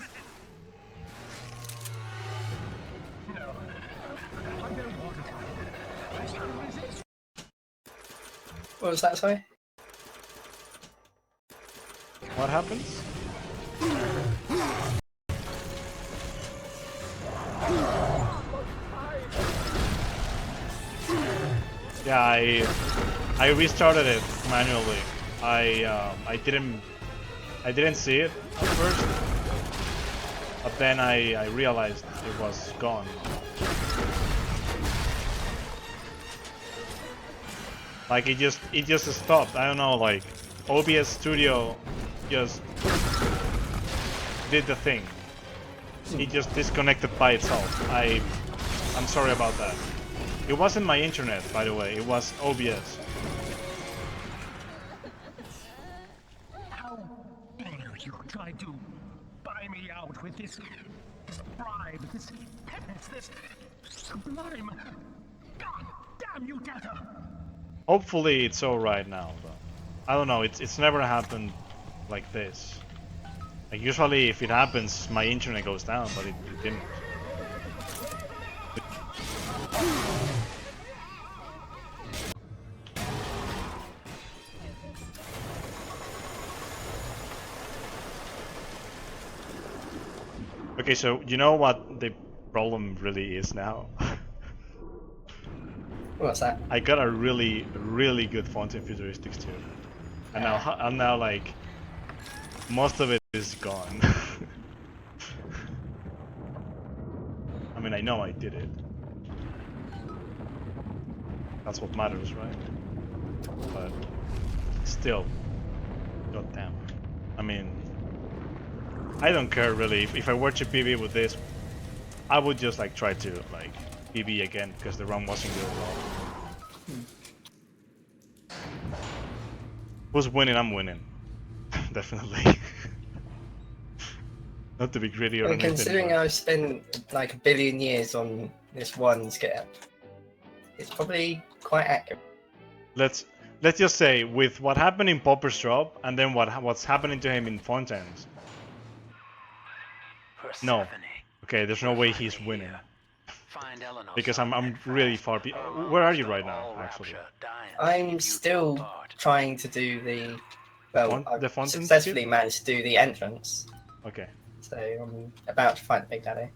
What was that, sorry? What happens? Yeah, I restarted it manually. I didn't see it at first, but then I realized it was gone. Like it just stopped. I don't know, like OBS Studio just did the thing. It just disconnected by itself. I'm sorry about that. It wasn't my internet, by the way. It was OBS. How dare you try to buy me out with this bribe, this penance, this sublime. God damn you, Data! Hopefully it's alright now, though. I don't know, it's never happened like this. Like usually if it happens, my internet goes down, but it didn't. Okay, so you know what the problem really is now? What's that? I got a really good font in Futuristics too. And now like most of it is gone. I mean, I know I did it. That's what matters, right? But still, goddamn. I mean, I don't care really. If I were to PB with this, I would just like try to like PB again because the run wasn't good at all. Who's winning? I'm winning. Definitely. Not to be greedy or anything. Considering but... I've spent like 1 billion years on this one skip, it's probably quite accurate. Let's just say with what happened in Popper's drop and then what's happening to him in Fontaines. No. Okay, there's no way he's winning. Because I'm really far. Where are you right now, actually? I'm still trying to do the. Well, I've successfully managed to do the entrance. Okay. So I'm about to fight the Big Daddy.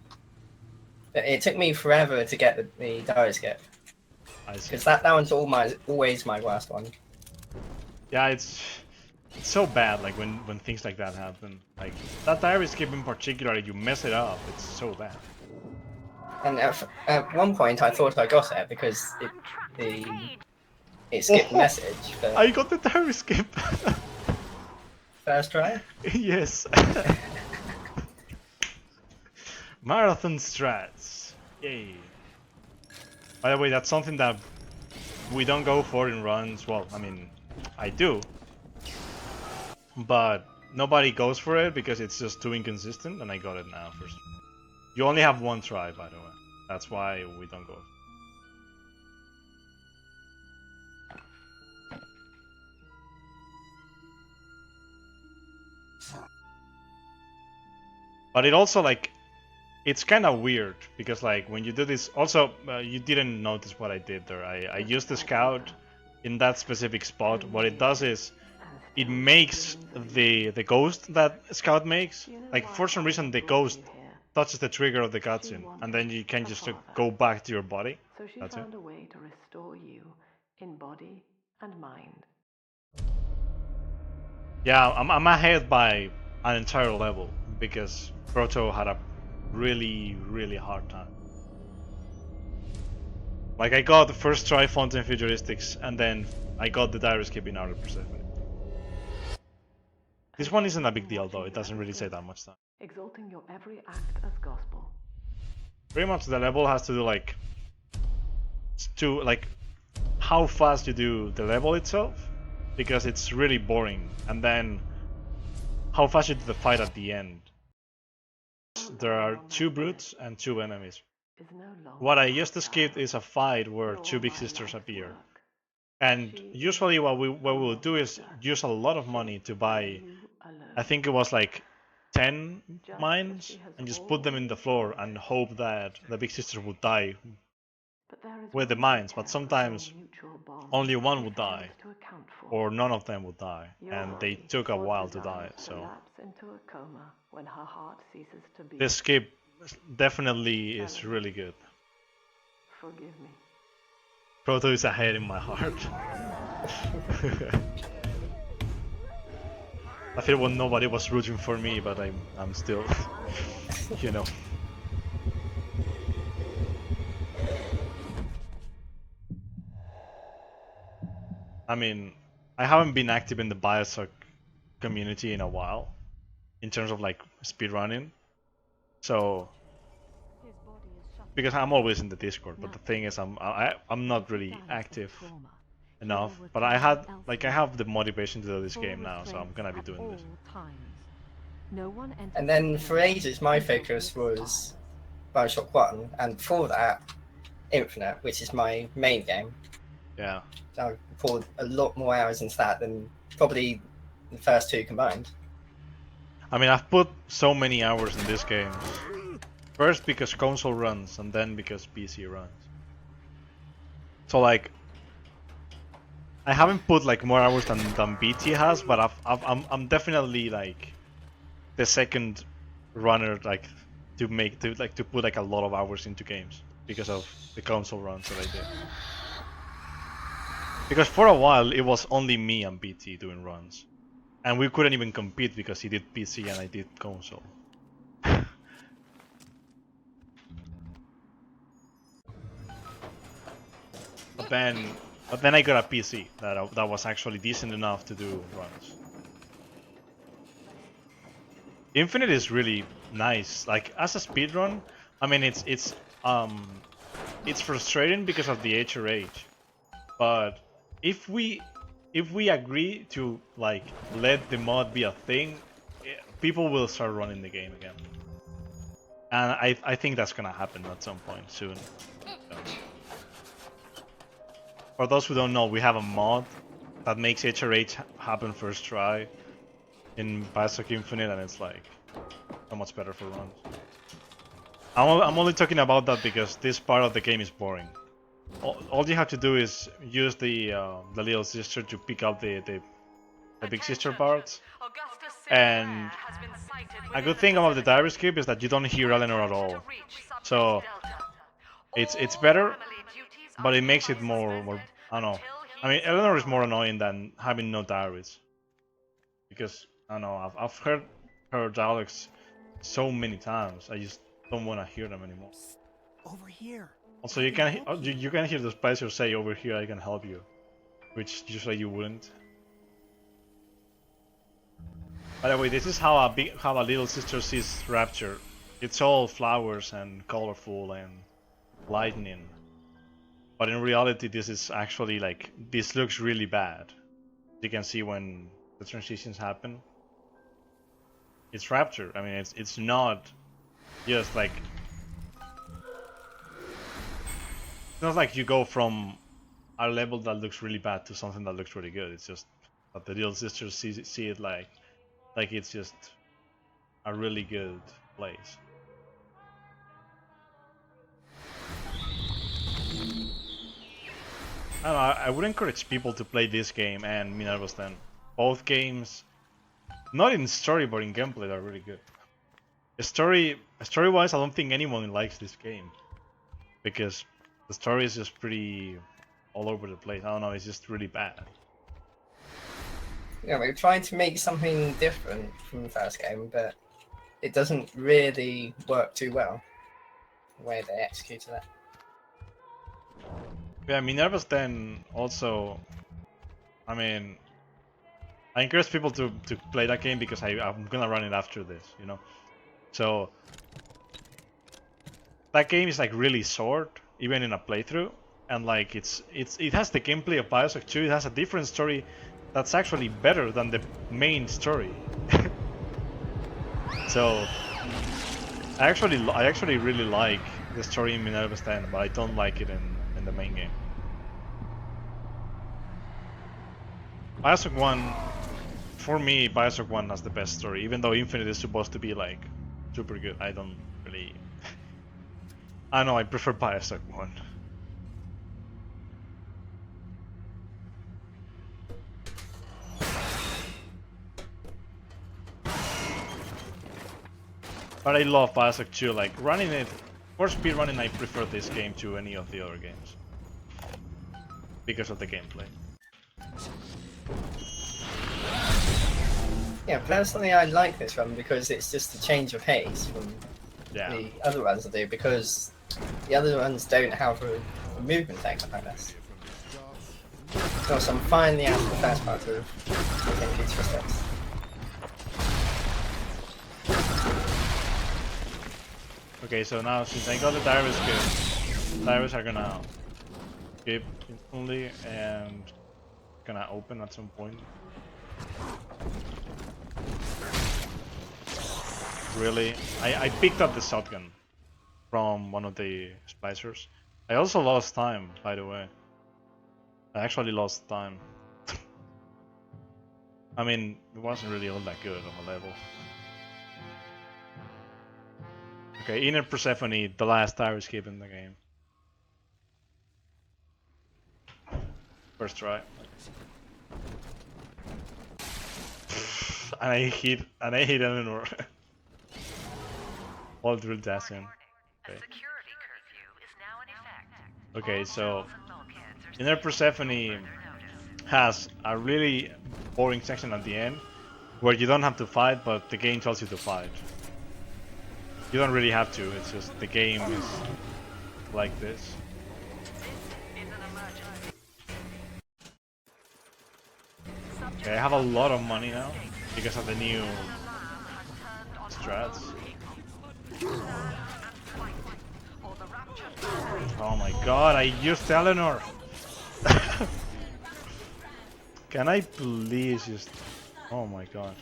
But it took me forever to get the diary skip. Because that one's always my worst one. Yeah, it's so bad. Like when things like that happen. Like that diary skip in particular, you mess it up. It's so bad. And at one point, I thought I got it because it skipped the message. But I got the diary skip. First try? Yes. Marathon strats. Yay. By the way, that's something that we don't go for in runs. Well, I mean, I do. But nobody goes for it because it's just too inconsistent, and I got it now first. You only have one try, by the way. That's why we don't go. But it also, like, it's kind of weird because, like, when you do this, also, you didn't notice what I did there. I used the scout in that specific spot. What it does is it makes the ghost that scout makes, like, for some reason the ghost touches the trigger of the cutscene, and then you can just go back to your body. So she That's found it. a way to restore you in body and mind. Yeah, I'm ahead by an entire level because Proto had a really hard time. Like, I got the first try Fountain Futuristics, and then I got the diary skip in order Persephone. This one isn't a big deal though, it doesn't really say that much time. Exalting your every act as gospel. Pretty much the level has to do like how fast you do the level itself, because it's really boring, and then how fast you do the fight at the end. There are 2 brutes and 2 enemies. What I just skipped is a fight where 2 big sisters appear. And usually what we will do is use a lot of money to buy, I think it was like 10 mines, and just put them in the floor and hope that the big sister would die with the mines, but sometimes only one would die, or none of them would die, and they took a while to die, so this skip definitely is really good. Forgive me. Proto is ahead in my heart. I feel when nobody was rooting for me, but I'm still, you know. I mean, I haven't been active in the Bioshock community in a while, in terms of like speedrunning. So, because I'm always in the Discord, but the thing is, I'm not really active enough. But I have the motivation to do this game now, so I'm gonna be doing this. And then for ages, my focus was Bioshock 1, and before that, Infinite, which is my main game. Yeah. So I poured a lot more hours into that than probably the first 2 combined. I mean, I've put so many hours in this game. First because console runs, and then because PC runs. So like, I haven't put like more hours than BT has, but I'm definitely like the second runner like to put like a lot of hours into games because of the console runs that I did. Because for a while it was only me and BT doing runs, and we couldn't even compete because he did PC and I did console. But then I got a PC that was actually decent enough to do runs. Infinite is really nice. Like as a speedrun, I mean it's frustrating because of the HRH. But if we agree to like let the mod be a thing, people will start running the game again. And I think that's gonna happen at some point soon. So. For those who don't know, we have a mod that makes HRH happen first try in Bioshock Infinite, and it's like so much better for runs. I'm only talking about that because this part of the game is boring. All you have to do is use the little sister to pick up the big sister parts. And a good thing about the diary skip is that you don't hear Eleanor at all. So it's better, but it makes it more I don't know. I mean, Eleanor is more annoying than having no diaries. Because I don't know, I've heard her dialogues so many times. I just don't want to hear them anymore. Over here. Also, you can hear the Spicer say, "Over here, I can help you," which usually you wouldn't. By the way, this is how a little sister sees Rapture. It's all flowers and colorful and lightning. But in reality, this is actually like, this looks really bad. You can see when the transitions happen. It's Rapture. I mean, it's not just like, it's not like you go from a level that looks really bad to something that looks really good. It's just that the little sisters see it like it's just a really good place. I don't know, I would encourage people to play this game and Minerva's Den. Both games, not in story but in gameplay, are really good. Story-wise, I don't think anyone likes this game because the story is just pretty all over the place. I don't know, it's just really bad. Yeah, we're trying to make something different from the first game, but it doesn't really work too well the way they executed it. Yeah, Minerva's Den also, I mean, I encourage people to play that game because I'm gonna run it after this, you know. So that game is like really short, even in a playthrough, and like it has the gameplay of Bioshock 2. It has a different story that's actually better than the main story. So I actually really like the story in Minerva's Den, but I don't like it in the main game. Bioshock 1, for me, Bioshock 1 has the best story, even though Infinite is supposed to be like super good. I don't really. I know I prefer Bioshock 1. But I love Bioshock 2, like running it, for speedrunning I prefer this game to any of the other games. Because of the gameplay. Yeah, personally I like this one because it's just a change of pace from the other ones I do, because the other ones don't have a movement tech like this. So I'm finally out of the first part of taking future steps. Okay, so now since I got the Direwolf skill, Direwolves are gonna skip instantly and gonna open at some point. Really? I picked up the shotgun from one of the splicers. I also lost time, by the way. I actually lost time. I mean, it wasn't really all that good of a level. Okay, Inner Persephone, the last tire skip in the game. First try. And I hit Eleanor. All through Dassin. Okay. Okay, so Inner Persephone has a really boring section at the end where you don't have to fight, but the game tells you to fight. You don't really have to, it's just the game is like this. Okay, I have a lot of money now because of the new strats. Oh my god, I used Eleanor! Can I please just... Oh my god.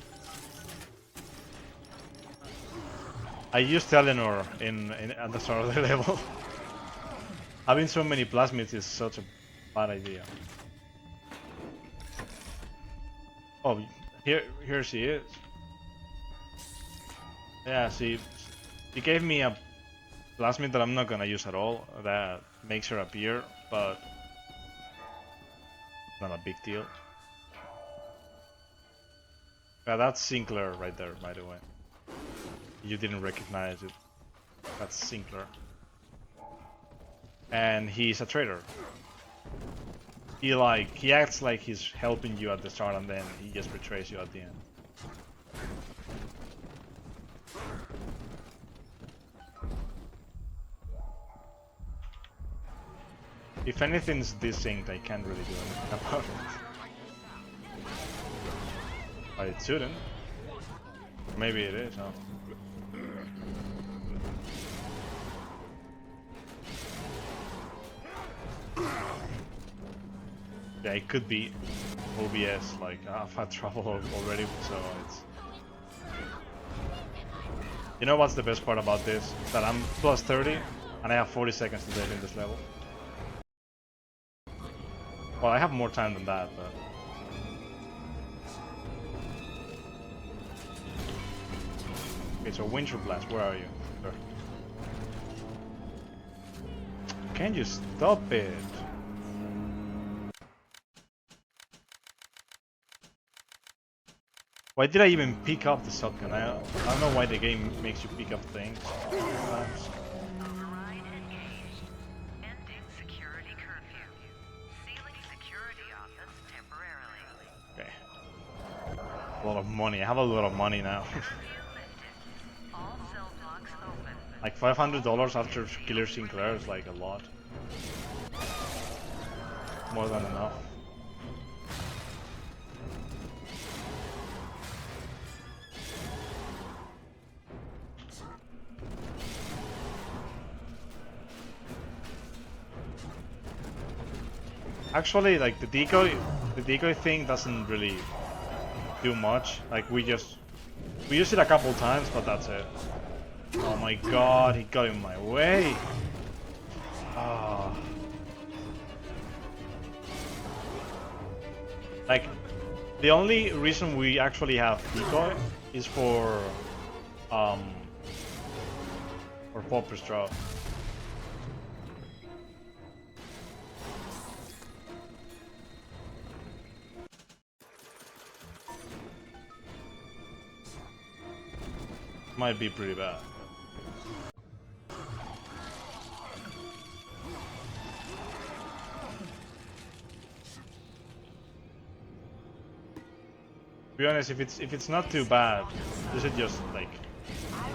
I used Eleanor at the start of the level. Having so many plasmids is such a bad idea. Oh, here she is. Yeah, she gave me a plasmid that I'm not gonna use at all. That makes her appear, but not a big deal. Yeah, that's Sinclair right there, by the way. You didn't recognize it. That's Sinclair. And he's a traitor. He acts like he's helping you at the start and then he just betrays you at the end. If anything's desynced, I can't really do anything about it. But it shouldn't. Maybe it is, huh? Yeah, it could be OBS, like I've had trouble already, so it's... You know what's the best part about this? That I'm plus 30 and I have 40 seconds to death in this level. Well, I have more time than that, but... Okay, so Winter Blast, where are you? There. Can you stop it? Why did I even pick up the shotgun? I don't know why the game makes you pick up things. Okay. A lot of money. I have a lot of money now. Like $500 after Killer Sinclair is like a lot. More than enough. Actually, like the decoy thing doesn't really do much. Like we used it a couple times, but that's it. Oh my god, he got in my way. Ah. Like the only reason we actually have decoy is for Pauper's Drop. Might be pretty bad. To be honest, if it's not too bad, you should just like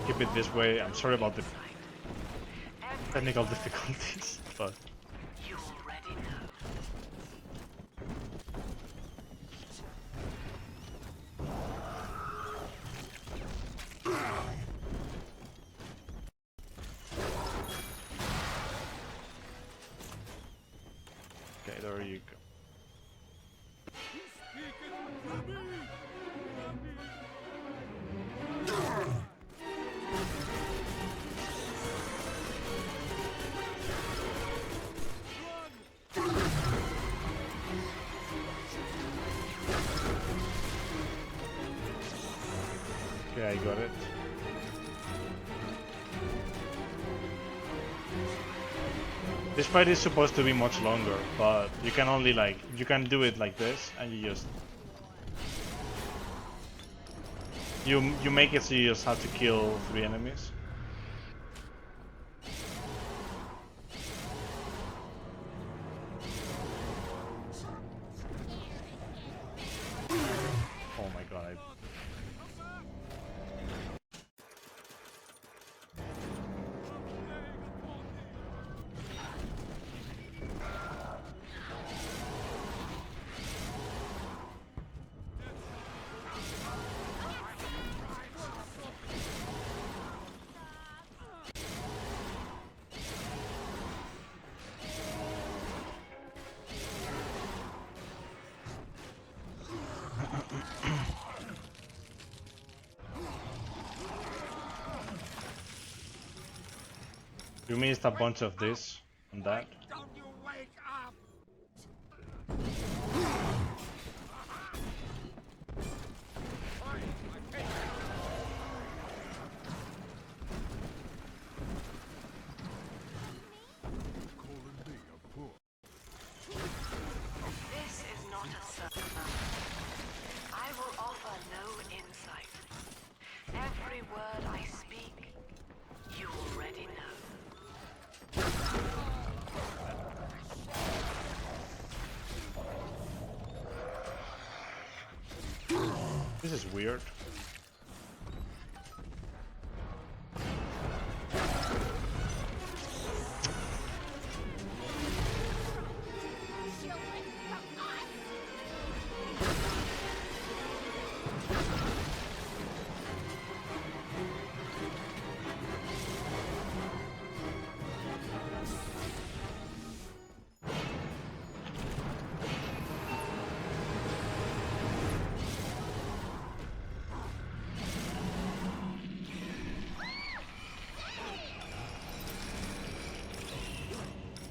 keep it this way. I'm sorry about the technical difficulties, but You already know. okay, there you go. Okay, I got it. This fight is supposed to be much longer, but you can only like, you can do it like this, and you just... You make it so you just have to kill 3 enemies. Oh my god, You missed a bunch of this and that. Don't you wake up! This is not a certain. I will offer no insight. Every word I speak, you already know. This is weird.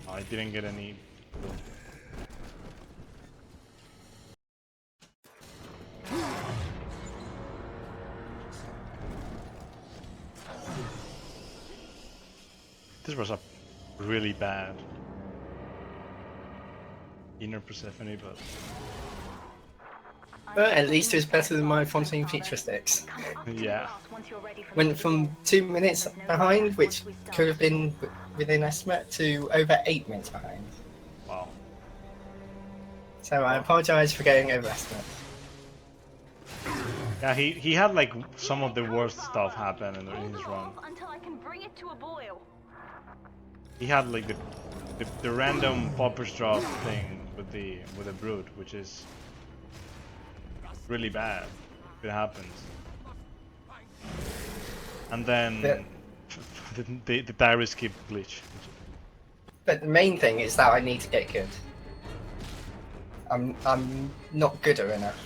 I didn't get any. This was a really bad inner Persephone, but at least it was better than my Fontaine feature sticks. yeah. Went from 2 minutes behind, which could have been within estimate, to over 8 minutes behind. Wow. So I apologise for going over estimate. Yeah, he had like some of the worst stuff happen in his run. Until I can bring it to a boil. He had like the random Pauper's Drop thing with the brood, which is really bad if it happens. And then the diary skip glitch. But the main thing is that I need to get good. I'm not gooder enough,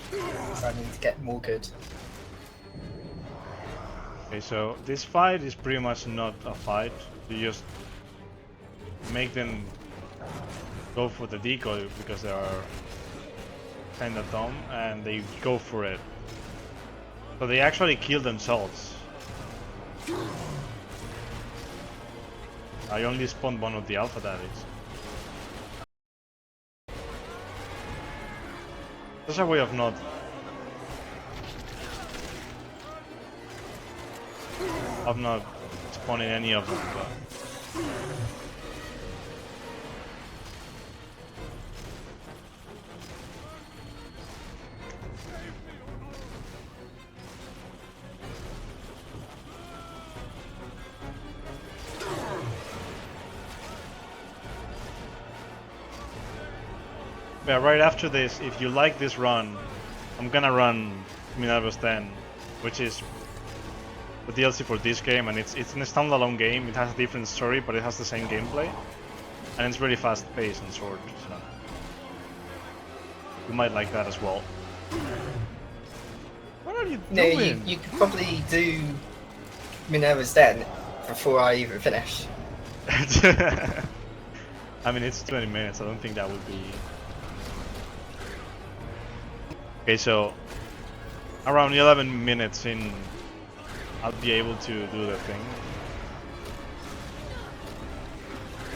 so I need to get more good. Okay, so this fight is pretty much not a fight. You just make them go for the decoy because they are kinda dumb and they go for it. So they actually kill themselves. I only spawned one of the alpha daddies. There's a way of not spawning any of them, but yeah, right after this, if you like this run, I'm gonna run Minerva's Den, which is the DLC for this game, and it's in a standalone game. It has a different story, but it has the same gameplay, and it's really fast paced and short, so you might like that as well. What are you No, doing? you could probably do Minerva's Den before I even finish. I mean, it's 20 minutes. I don't think that would be. Okay, so around 11 minutes in, I'll be able to do the thing.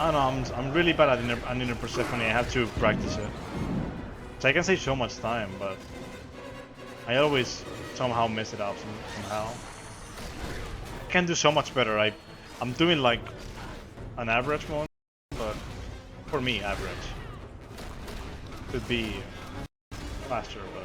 I don't know, I'm really bad at Inner Persephone. I have to practice it. So I can save so much time, but I always somehow mess it up somehow. I can do so much better. I'm doing like an average one, but for me, average. Could be faster, but.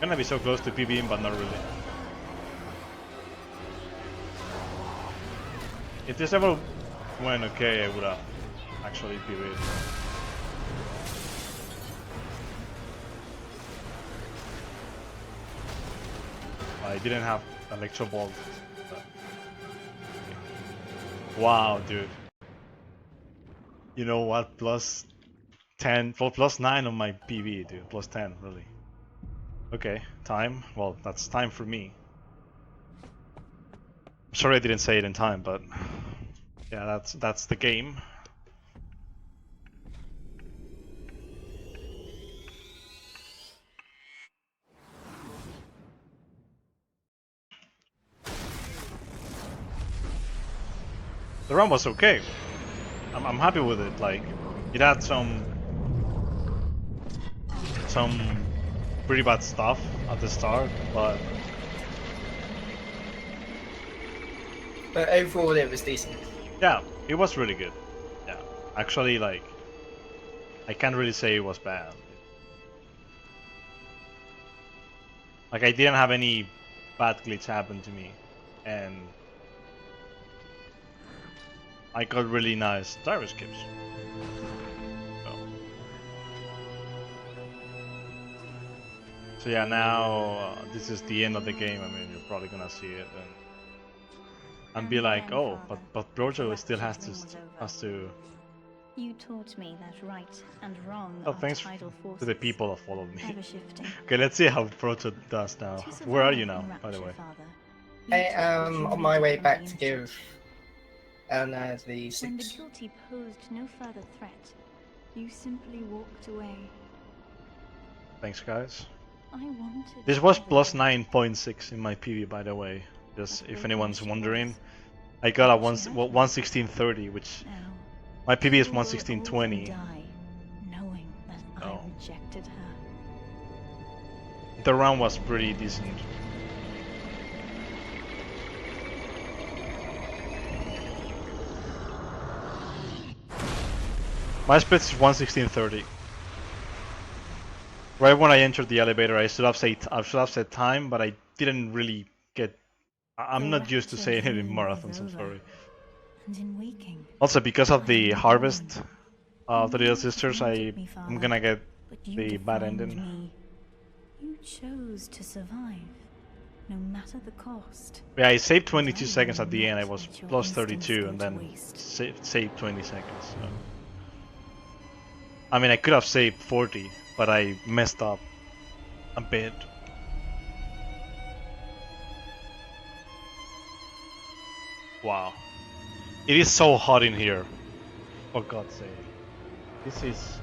I'm gonna be so close to PBing, but not really. If this ever went okay, I would have actually PB'd. I didn't have Electro Bolt. But... Wow, dude. You know what? Plus 10, well, plus 9 on my PB, dude. Plus 10, really. Okay, time. Well, that's time for me. I'm sorry I didn't say it in time, but yeah, that's the game. The run was okay. I'm happy with it. Like, it had some pretty bad stuff at the start, but overall, it was decent. yeah, it was really good. Yeah, actually, like, I can't really say it was bad. Like, I didn't have any bad glitch happen to me, and I got really nice gyro skips. So yeah, now this is the end of the game. I mean, you're probably gonna see it and be like, oh, but Brojo still has to. You taught me that right and wrong Oh, are thanks tidal forces, to the people that followed me. ever shifting. Okay, let's see how Proto does now. Where are you now, by the way? I am on my way back to give Elna the 6. When the guilty posed no further threat, you simply walked away. Thanks, guys. I wanted. This was plus 9.6 in my PV, by the way. Just if anyone's wondering, I got a 116.30, which my PV is 116.20. Knowing that I rejected her. The round was pretty decent. My split is 116.30. Right when I entered the elevator, I should have said time, but I didn't really get. I'm not used to saying it in marathons. I'm sorry. Also, because of the harvest the Little Sisters, confronted me, I'm Father, gonna get but you the bad defined ending. me. You chose to survive, no matter the cost. Yeah, I saved And 22 I seconds will at the end. I not was let your plus instincts 32 go and to then waste. saved 20 seconds. So. I mean, I could have saved 40, but I messed up a bit. Wow. It is so hot in here. For God's sake. This is...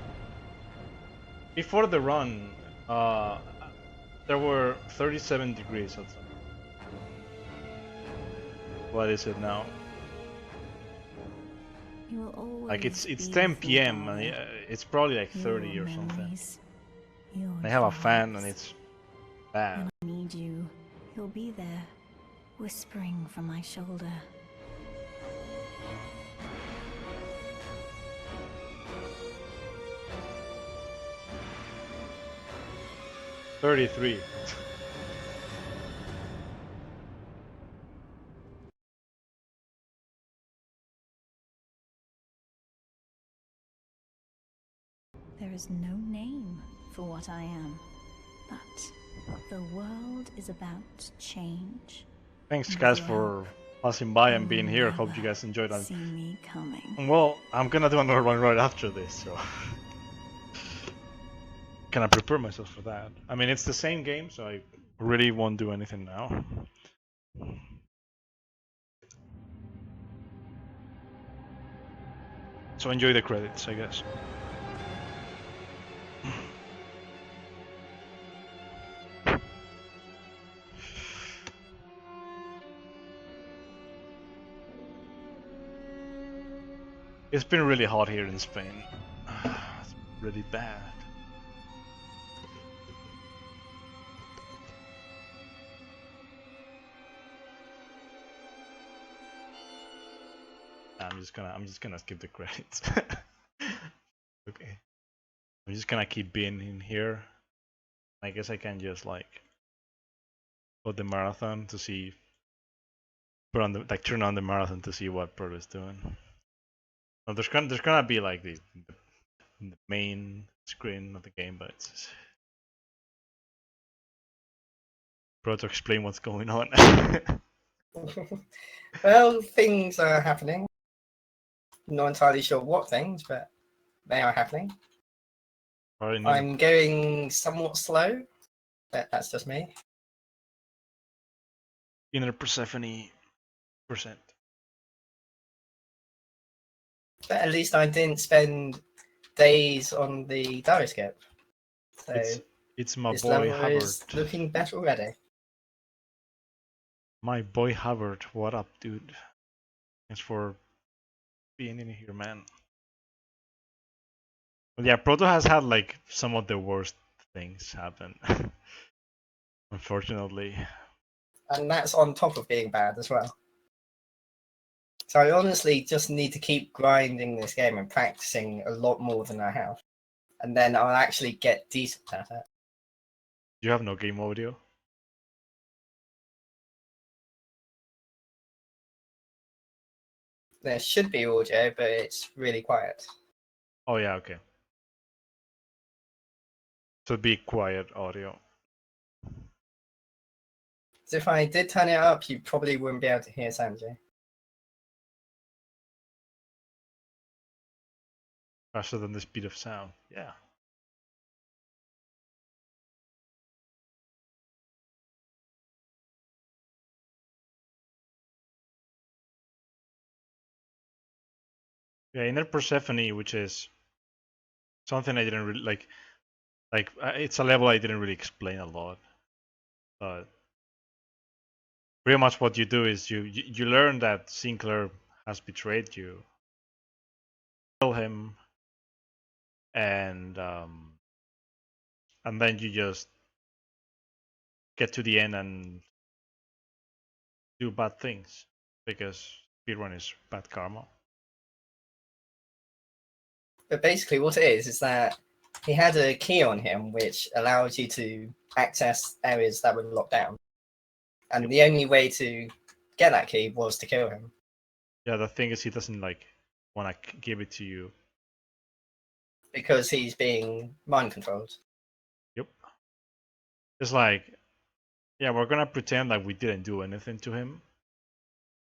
Before the run, there were 37 degrees outside. What is it now? You will always Like it's be 10 with me, p.m. and Father. it's probably like Your 30 or something. memories, your I have a fan and dreams. it's bad. When I need you, you'll be there, whispering from my shoulder. $33. There is no name for what I am, but the world is about to change. Thanks And guys with your for help, passing by and you'll being here. Hope you never guys enjoyed that. see me coming. Well, I'm gonna do another one right after this, so can I prepare myself for that? I mean, it's the same game, so I really won't do anything now. So enjoy the credits, I guess. It's been really hot here in Spain. It's really bad. I'm just gonna skip the credits. Okay. I'm just gonna keep being in here. I guess I can just like put the marathon to see, turn on the marathon to see what Proto is doing. Well, there's gonna be like the main screen of the game, but it's Proto explain what's going on. Well, things are happening. Not entirely sure what things, but they are happening. I'm going somewhat slow, but that's just me. Inner Persephone %. But at least I didn't spend days on the diary skip. So it's my this boy level Hubbard. is looking better already. My boy Hubbard, what up, dude? Thanks for being in here, man. But yeah, Proto has had like some of the worst things happen. Unfortunately. And that's on top of being bad as well. So I honestly just need to keep grinding this game and practicing a lot more than I have. And then I'll actually get decent at it. You have no game audio? There should be audio, but it's really quiet. Oh yeah, okay. So be quiet audio. So if I did turn it up, you probably wouldn't be able to hear Sanju. Faster than the speed of sound. Yeah. Yeah, Inner Persephone, which is something I didn't really like. It's a level I didn't really explain a lot. But pretty much what you do is you learn that Sinclair has betrayed you, kill him, and then you just get to the end and do bad things because speedrun is bad karma. But basically what it is that he had a key on him which allows you to access areas that were locked down. And the only way to get that key was to kill him. Yeah, the thing is he doesn't like want to give it to you. because he's being mind controlled. Yep. It's like, yeah, we're gonna pretend like we didn't do anything to him,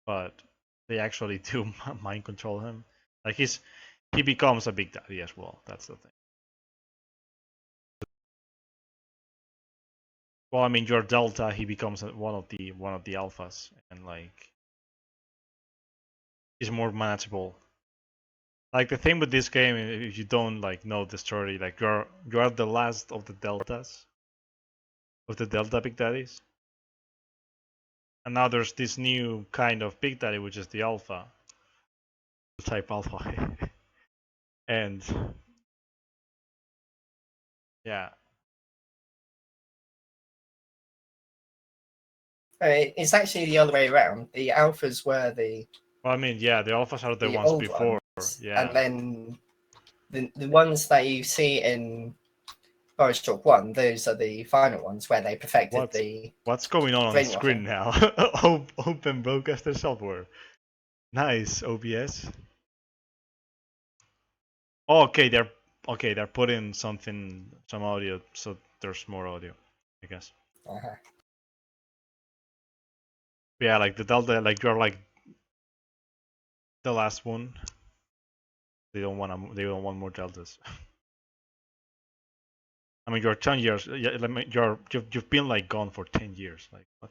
but they actually do mind control him. Like he becomes a big daddy as well. That's the thing. Well, I mean, your Delta, he becomes one of the alphas, and like he's more manageable. Like the thing with this game, if you don't like know the story, like you're the last of the Deltas, of the Delta Big Daddies, and now there's this new kind of Big Daddy, which is the Alpha, type Alpha, and yeah. It's actually the other way around. The alphas were the. Well, I mean, yeah, the alphas are the ones old before, ones, yeah. And then the ones that you see in Bioshock 1, those are the final ones where they perfected What's going on the screen now? Open broadcaster software. Nice, OBS. Oh, okay, they're putting some audio, so there's more audio, I guess. Uh-huh. Yeah, like the Delta, like you're like the last one. They don't want more Deltas. I mean, you're 10 years. Yeah, you've been like gone for 10 years. Like what?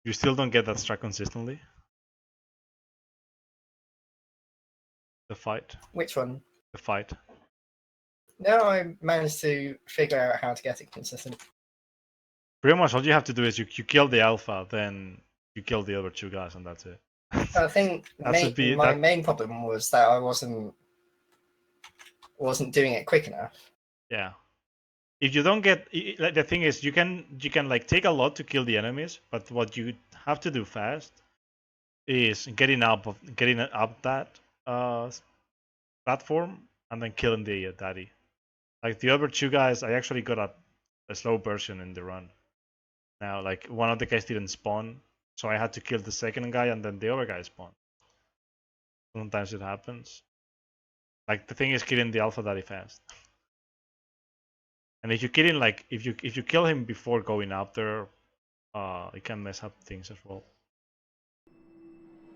You still don't get that strat consistently? The fight? Which one? The fight. No, I managed to figure out how to get it consistent. Pretty much all you have to do is you kill the alpha, then you kill the other two guys, and that's it. I think my main problem was that I wasn't doing it quick enough. Yeah. If you don't get, like, the thing is, you can like take a lot to kill the enemies, but what you have to do fast is getting up that platform and then killing the daddy. Like the other two guys, I actually got a slow version in the run. Now, like one of the guys didn't spawn, so I had to kill the second guy and then the other guy spawned. Sometimes it happens. Like the thing is killing the alpha daddy fast. And if you kill him, like if you kill him before going up there, it can mess up things as well.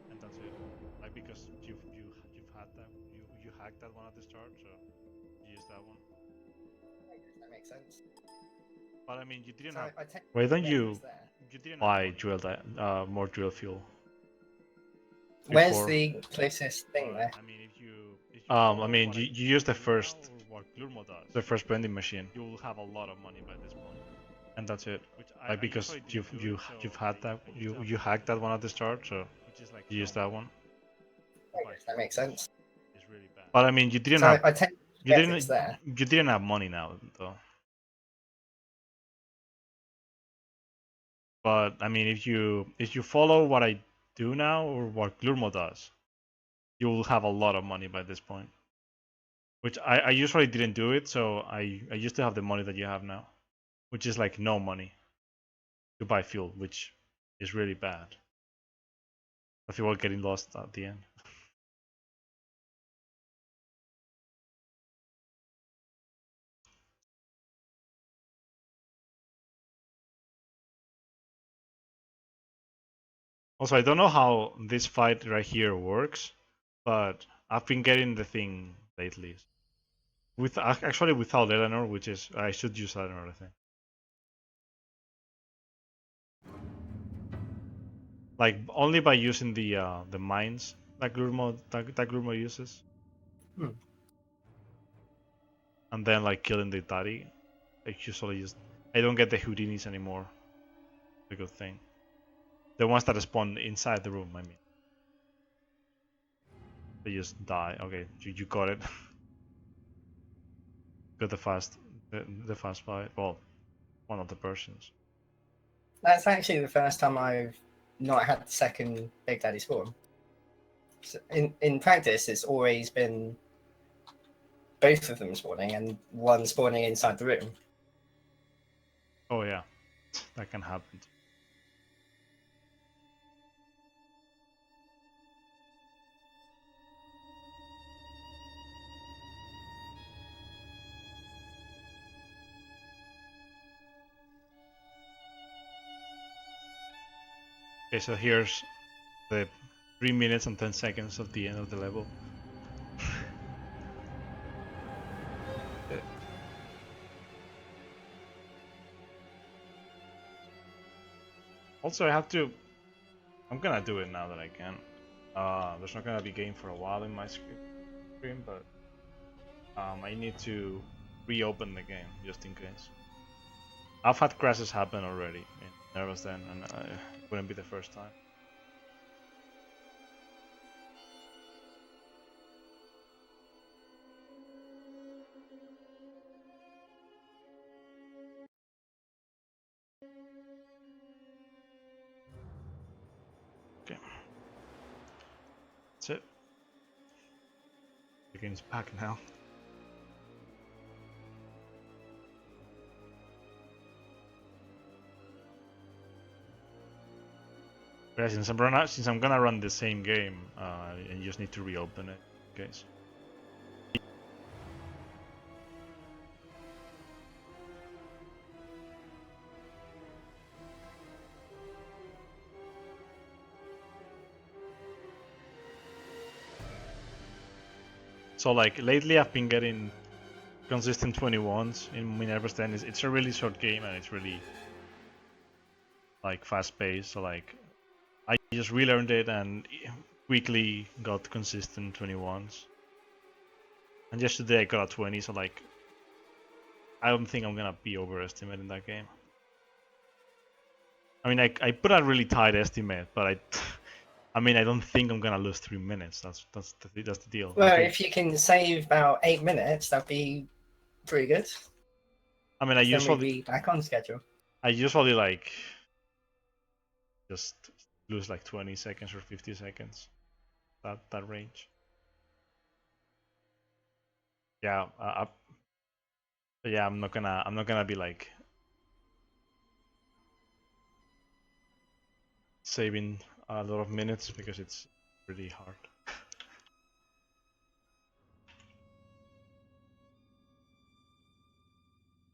And that's it. Like because you've had that, you hacked that one at the start, so you use that one. That makes sense. But I mean, you didn't So have. Why don't you? You didn't buy more drill fuel. Where's the closest thing there? I mean, if you I mean, you use the first vending machine. You'll have a lot of money by this point, and that's it. Like because you've had that, you hacked that one at the start, so you use that one. That makes sense. But I mean, you didn't have. You didn't have money now though. But I mean, if you follow what I do now or what Glurmo does, you will have a lot of money by this point. Which I usually didn't do it, so I used to have the money that you have now, which is like no money to buy fuel, which is really bad. I feel like getting lost at the end. Also, I don't know how this fight right here works, but I've been getting the thing lately. Actually without Eleanor, which is I should use Eleanor, I think. Like only by using the mines that Grurmo uses. And then like killing the daddy. I usually just I don't get the Houdinis anymore. It's a good thing. The ones that spawn inside the room, I mean. They just die. Okay, you got it. Got the fast fight. Well, one of the persons. That's actually the first time I've not had the second Big Daddy spawn. So in practice, it's always been both of them spawning and one spawning inside the room. Oh yeah. that can happen. Okay, so here's the 3 minutes and 10 seconds of the end of the level. Also, I'm gonna do it now that I can. There's not gonna be game for a while in my stream, but I need to reopen the game just in case. I've had crashes happen already in Devastation, and it wouldn't be the first time. Okay. That's it. The game's back now. Yeah, since I'm gonna run the same game, I just need to reopen it. Okay. So like lately, I've been getting consistent 21s in Minerva's Den. It's a really short game and it's really like fast paced. So like I just relearned it and quickly got consistent 21s. And yesterday I got a 20, so like I don't think I'm gonna be overestimating that game. I mean, I put a really tight estimate, but I mean, I don't think I'm gonna lose 3 minutes. That's the deal. Well, if you can save about 8 minutes, that'd be pretty good. I mean, I usually be back on schedule. I usually like just lose like 20 seconds or 50 seconds. That range. Yeah, yeah, I'm not gonna be like saving a lot of minutes because it's really hard.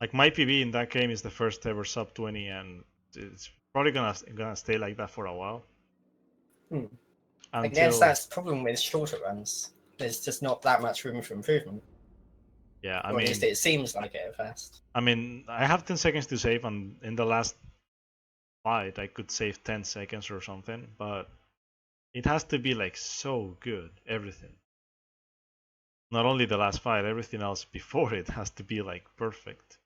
Like my PB in that game is the first ever sub 20, and it's probably gonna stay like that for a while. I guess that's the problem with shorter runs. There's just not that much room for improvement. Yeah, or at least it seems like it at first. I mean, I have 10 seconds to save, and in the last fight I could save 10 seconds or something, but it has to be like so good, everything. Not only the last fight, everything else before it has to be like perfect.